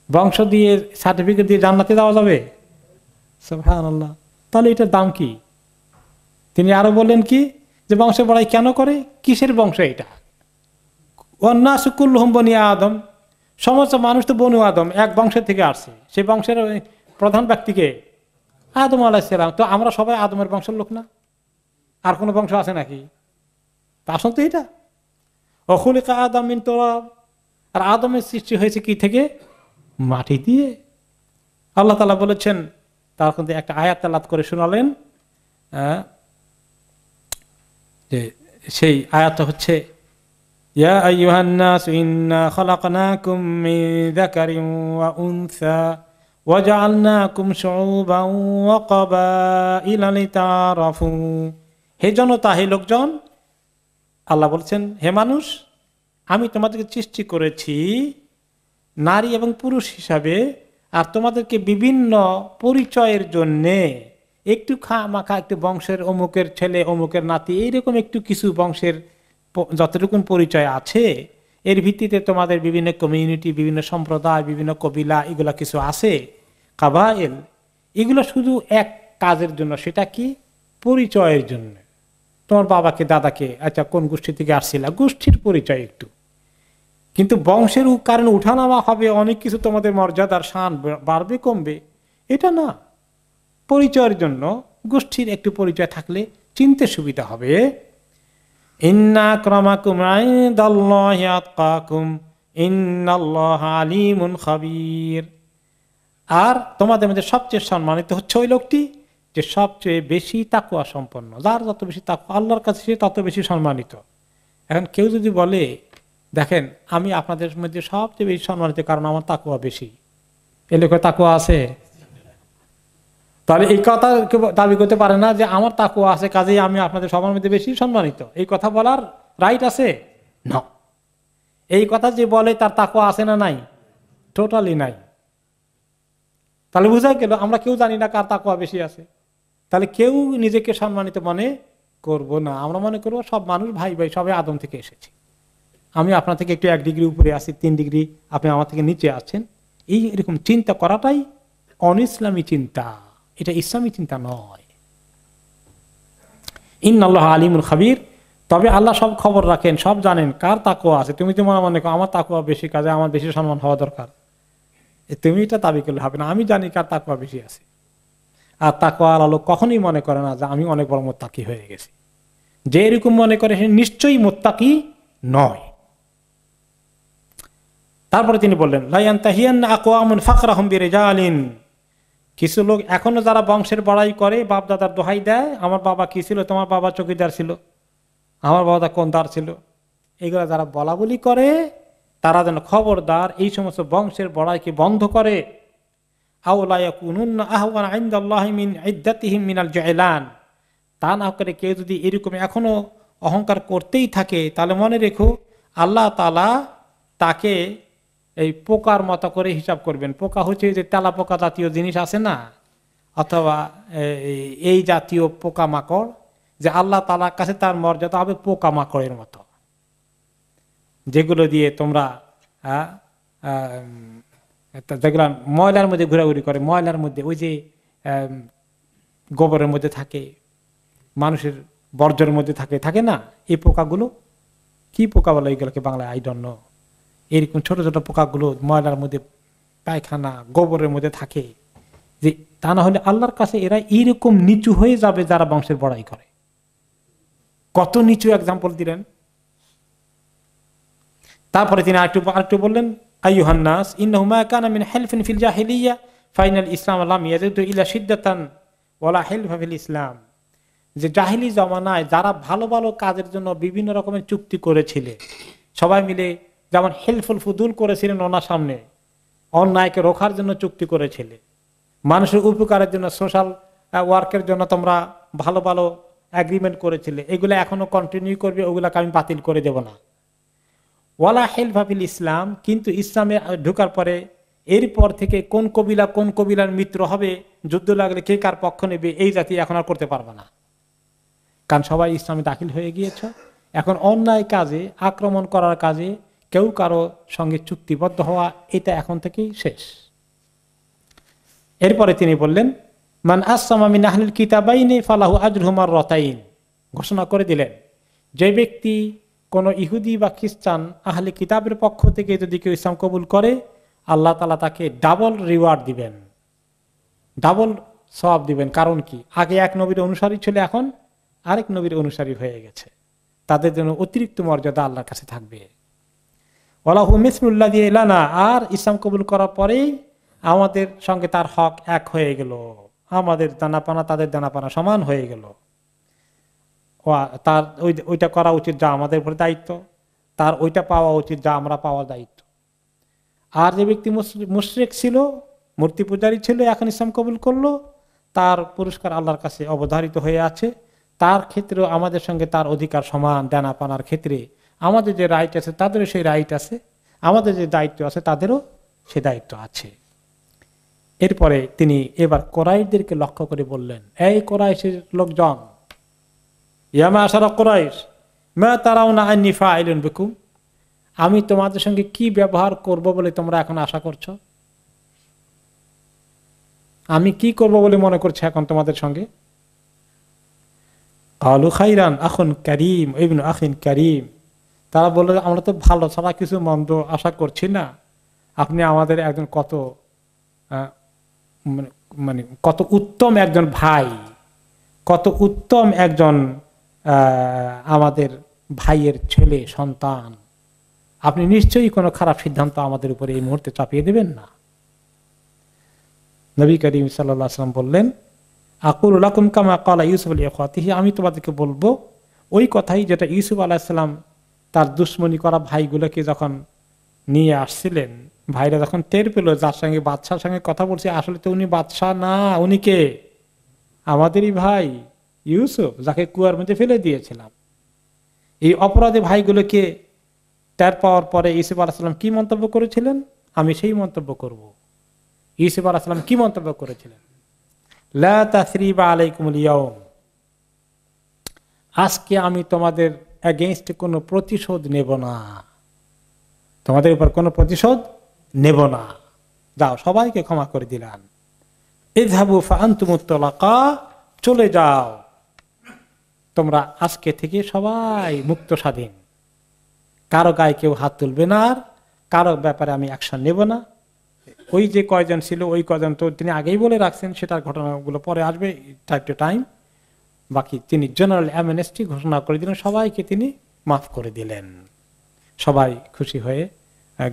A: বংশ দিয়ে, সার্টিফিকেট দিয়ে জান্নাতে দেওয়া যাবে? সুবহানাল্লাহ। তাহলে এটার দাম কি? তিনি আরো বললেন কি, যে বংশের বড়াই কেন করে, কিসের বংশ এটা? ওয়ান্নাসু কুল্লুহুম বনি আদম, সমস্ত মানুষ তো বনু আদম, এক বংশের থেকে আসছে। সেই বংশের প্রধান ব্যক্তিকে আদম আলাইহিস সালাম। তো আমরা সবাই আদমের বংশের লোক না? আর কোনো বংশ আছে নাকি? তা আসলে তো এটা অখুলিকা আদম মিন তুরাব, আর আদমের সৃষ্টি হয়েছে কি থেকে? মাটি দিয়ে। আল্লাহ তাআলা বলেছেন, তার মধ্যে একটা আয়াত তেলাওয়াত করে শোনালেন, যে সেই আয়াতটা হচ্ছে ইয়া আইয়ুহান নাস ইন্না খালাকনাকুম মিন যাকারিন ওয়া উনসা ওয়া জাআলনাকুম শুউবান ওয়া ক্বাবাইলা লিতাআরাফু। হে জনতা, হে লোকজন, আল্লাহ বলছেন, হে মানুষ, আমি তোমাদেরকে সৃষ্টি করেছি নারী এবং পুরুষ হিসাবে, আর তোমাদেরকে বিভিন্ন পরিচয়ের জন্যে, একটু খামাখা একটু বংশের অমুকের ছেলে, অমুকের নাতি, এইরকম একটু কিছু বংশের যতটুকু পরিচয় আছে, এর ভিত্তিতে তোমাদের বিভিন্ন কমিউনিটি, বিভিন্ন সম্প্রদায়, বিভিন্ন কবিলা, এগুলা কিছু আছে, কাবাইল, এগুলো শুধু এক কাজের জন্য, সেটা কি? পরিচয়ের জন্য। তোমার বাবাকে, দাদাকে, আচ্ছা কোন গোষ্ঠী থেকে আসছিল, গোষ্ঠীর পরিচয় একটু। কিন্তু বংশের কারণে উঠানামা হবে, অনেক কিছু তোমাদের মর্যাদার শান বাড়বে কমবে, এটা না। পরিচয়ের জন্য, গোষ্ঠীর একটু পরিচয় থাকলে চিনতে সুবিধা হবে। ইন্না আক্রামাকুম ইনদাল্লাহি আতকাকুম ইন্নাল্লাহা আলিমুন খাবীর। আর তোমাদের মধ্যে সবচেয়ে সম্মানিত হচ্ছে ওই লোকটি যে সবচেয়ে বেশি তাকওয়া সম্পন্ন। যার যত বেশি তাকওয়া আল্লাহর কাছে, সে তত বেশি সম্মানিত। এখন কেউ যদি বলে, দেখেন আমি আপনাদের মধ্যে সবচেয়ে বেশি সম্মানিত কারণ আমার তাকওয়া বেশি, এ লোকের তাকওয়া আছে? তাহলে এই কথা কেউ দাবি করতে পারে না যে আমার তাকওয়া আছে কাজেই আমি আপনাদের সবার মধ্যে বেশি সম্মানিত, এই কথা বলার রাইট আছে না। এই কথা যে বলে তার তাকওয়া আছে না নাই? টোটালি নাই। তাহলে বোঝা গেল আমরা কেউ জানি না কার তাকওয়া বেশি আছে। তাহলে কেউ নিজেকে সম্মানিত মনে করব না, আমরা মনে করবো সব মানুষ ভাই ভাই, সবাই আদম থেকে এসেছি, আমি আপনার থেকে একটু 1 ডিগ্রি উপরে আছি, 3 ডিগ্রি আপনি আমার থেকে নিচে আছেন। এই এরকম চিন্তা করাটাই অনইসলামী চিন্তা, এটা ইসলামী চিন্তা নয়। ইন্নাল্লাহ আলিমুল খাবির, তবে আল্লাহ সব খবর রাখেন, সব জানেন কার তাকওয়া আছে। তুমি তো মনে করো আমার তাকওয়া বেশি, কাজে আমার বেশি সম্মান হওয়া দরকার, তুমি এটা দাবি করলে হবে না। আমি জানি কার তাকওয়া বেশি আছে। আর তাকওয়ার আলো কখনোই মনে করে না যে আমি অনেক বড় মুত্তাকি হয়ে গেছি। যে এরকম মনে করে সে নিশ্চয়ই মুত্তাকি নয়। তারপরে তিনি বললেন লা ইয়ানতাহিয়ান্না আকওয়ামুন ফাকরাহুম বিরিজালিন, কিছু লোক এখনো যারা বংশের বড়াই করে, বাপ দাদার দোহাই দেয়, আমার বাবা কি ছিল, তোমার বাবা চৌকিদার ছিল, আমার বাবা কোনদার ছিল, এগুলো যারা বলা বলি করে তারা যেন খবরদার এই সমস্ত বংশের বড়াইকে বন্ধ করে। আও লা ইয়াকুনুন্না আহওয়ানা ইনদাল্লাহি মিন ইদ্দাতিহিম মিনাল জয়লান, তা না করে কেউ যদি এরকম এখনো অহংকার করতেই থাকে, তাহলে মনে রেখো আল্লাহ তাআলা তাকে এই পোকার মতো করে হিসাব করবেন। পোকা হচ্ছে যে তেলা পোকা জাতীয় জিনিস আছে না, অথবা এই জাতীয় পোকা মাকড়, যে আল্লাহ তাআলার কাছে তার মর্যাদা হবে পোকা মাকড়ের মতো, যেগুলো দিয়ে তোমরা যেগুলো ময়লার মধ্যে ঘোরাঘুরি করে, ময়লার মধ্যে ওই যে গোবরের মধ্যে থাকে, মানুষের বর্জ্যের মধ্যে থাকে, থাকে না এই পোকাগুলো, কি পোকা বলে এগুলোকে বাংলায় আই ডোন্ট নো। এরকম ছোট ছোট পোকাগুলো ময়লার মধ্যে, পায়খানা গোবরের মধ্যে থাকে, যে তা না হলে আল্লাহর কাছে এরা এইরকম নিচু হয়ে যাবে যারা বংশের বড়াই করে। কত নিচু এক্সাম্পল দিলেন। তারপরে তিনি আরেকটু বললেন আইয়ুহান নাস ইন্নাহু মা কানা মিন হিলফিন ফিল জাহিলিয়া ফাইনাল ইসলাম লাম ইয়াজিদু ইলা শিদ্দাতান ওয়ালা হিলফা ফিল ইসলাম, যে জাহিলি জমানায় যারা ভালো ভালো কাজের জন্য বিভিন্ন রকমের চুক্তি করেছিলেন, সবাই মিলে যেমন হেলফুল ফুদুল করেছিলেন ওনার সামনে, অন্যায়কে রোখার জন্য চুক্তি করেছিলে, মানুষের উপকারের জন্য সোশ্যাল ওয়ার্কের জন্য তোমরা ভালো ভালো এগ্রিমেন্ট করেছিলে, এগুলো এখনো কন্টিনিউ করবে, ওগুলাকে আমি বাতিল করে দেব না। ওয়ালা হিলফা ফিল ইসলাম, কিন্তু ইসলামে ঢোকার পরে এরপর থেকে কোন কবিলার মিত্র হবে, যুদ্ধ লাগলে কে কার পক্ষ নেবে, এই জাতি এখন আর করতে পারবে না, কারণ সবাই ইসলামে দাখিল হয়ে গিয়েছে। এখন অন্যায় কাজে, আক্রমণ করার কাজে কেউ কারো সঙ্গে চুক্তিবদ্ধ হওয়া, এটা এখন থেকেই শেষ। এরপরে তিনি বললেন মান আসসামা মিন আহলিল কিতাবাইনি ফালাহু আজরুহু মাররাতাইন, ঘোষণা করে দিলেন যে ব্যক্তি কোন ইহুদি বা খ্রিস্টান আহলে কিতাবের পক্ষ থেকে যদি কেউ ইসলাম কবুল করে, আল্লাহ তাআলা তাকে ডাবল রিওয়ার্ড দিবেন, ডাবল সওয়াব দিবেন। কারণ কি, আগে এক নবীর অনুসারী ছিল, এখন আরেক নবীর অনুসারী হয়ে গেছে, তাদের জন্য অতিরিক্ত মর্যাদা আল্লাহর কাছে থাকবে। ওয়ালাহু মিসলুল্লাযী লানা, আর ইসলাম কবুল করার পরেই আমাদের সঙ্গে তার হক এক হয়ে গেল, আমাদের দানাপানা তাদের দানাপানা সমান হয়ে গেল। তার ওইটা করা উচিত যা আমাদের উপরে দায়িত্ব, তার ওইটা পাওয়া উচিত যা আমরা পাওয়ার দায়িত্ব। আর যে ব্যক্তি মুশরিক ছিল, মূর্তি পূজারী ছিল, এখন ইসলাম কবুল করলো, তার পুরস্কার আল্লাহর কাছে অবধারিত হয়ে আছে, তার ক্ষেত্রেও আমাদের সঙ্গে তার অধিকার সমান। দানাপানার ক্ষেত্রে আমাদের যে রাইট আছে তাদেরও সেই রাইট আছে, আমাদের যে দায়িত্ব আছে তাদেরও সে দায়িত্ব আছে। এরপরে তিনি এবার কোরাইশদেরকে লক্ষ্য করে বললেন, এই কোরাইশের লোকজন, ইয়া মাশারা কুরাইশ মা তারাউনা আন্নী ফাইলুন বিকুম, আমি তোমাদের সঙ্গে কি ব্যবহার করব বলে তোমরা এখন আশা করছো? আমি কি করব বলে মনে করছি এখন তোমাদের সঙ্গে? ক্বালু খাইরান আখুন কারীম ইবনু আখিন কারীম, তারা বলল আমরা তো ভালো ছাড়া কিছু মন্দ আশা করছি না, আপনি আমাদের একজন কত উত্তম একজন ভাই, কত উত্তম একজন আমাদের ভাইয়ের ছেলে সন্তান, আপনি নিশ্চয়ই কোনো খারাপ সিদ্ধান্ত আমাদের উপরে এই মুহূর্তে চাপিয়ে দেবেন না। নবী করিম সাল্লাল্লাহু আলাইহি ওয়াসাল্লাম বললেন আকুলু লাকুম কামা ক্বালা ইউসুফ লিইখওয়াতিহি, আমি তোমাদেরকে বলবো ওই কথাই যেটা ইউসুফ আলাইহিস সালাম তার দুশমনি করা ভাইগুলোকে যখন নিয়ে আসছিলেন, ভাইরা যখন টের পেল যার সঙ্গে বাদশার সঙ্গে কথা বলছে আসলে তো উনি বাদশাহ না, উনি কে? আমাদেরই ভাই ইউসুফ, যাকে কুয়ার মধ্যে ফেলে দিয়েছিলাম। এই অপরাধী ভাইগুলোকে টের পাওয়ার পরে ইউসুফ আলাইহিস সালাম কি মন্তব্য করেছিলেন? আমি সেই মন্তব্য করব। ইউসুফ আলাইহিস সালাম কি মন্তব্য করেছিলেন? লা তাসরিবা আলাইকুমুল ইয়াউম, আজকে আমি তোমাদের এগেইনস্ট কোনো প্রতিশোধ নেব না, তোমাদের উপর কোনো প্রতিশোধ নেব না, যাও সবাইকে ক্ষমা করে দিলাম। ইযহাবু ফাআনতুমুত তালাকা, চলে যাও তোমরা, আজকে থেকে সবাই মুক্ত স্বাধীন, কারো গায়ে কেউ হাত তুলবে না, আর কারো ব্যাপারে আমি অ্যাকশন নেব না। ওই যে কয়জন ছিল ওই কয়জন তো তিনি আগেই বলে রাখছেন, সেটার ঘটনাগুলো পরে আসবে টাইম টু টাইম। বাকি তিনি জেনারেল অ্যামনেস্টি ঘোষণা করে দিলেন, সবাইকে তিনি মাফ করে দিলেন। সবাই খুশি হয়ে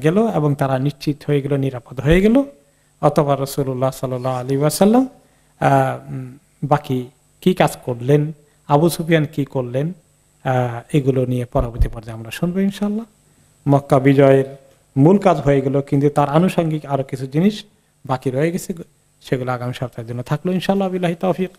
A: গেল এবং তারা নিশ্চিত হয়ে গেল, নিরাপদ হয়ে গেল। অথবা রাসূলুল্লাহ সাল্লাল্লাহু আলাইহি ওয়াসাল্লাম বাকি কি কাজ করলেন, আবু সুফিয়ান কি করলেন, এগুলো নিয়ে পরবর্তী পর্যায়ে আমরা শুনবো ইনশাআল্লাহ। মক্কা বিজয়ের মূল কাজ হয়ে গেল, কিন্তু তার আনুষঙ্গিক আরো কিছু জিনিস বাকি রয়ে গেছে, সেগুলো আগামী সপ্তাহের জন্য থাকলো ইনশাআল্লাহ। বিল্লাহি তাওফিক।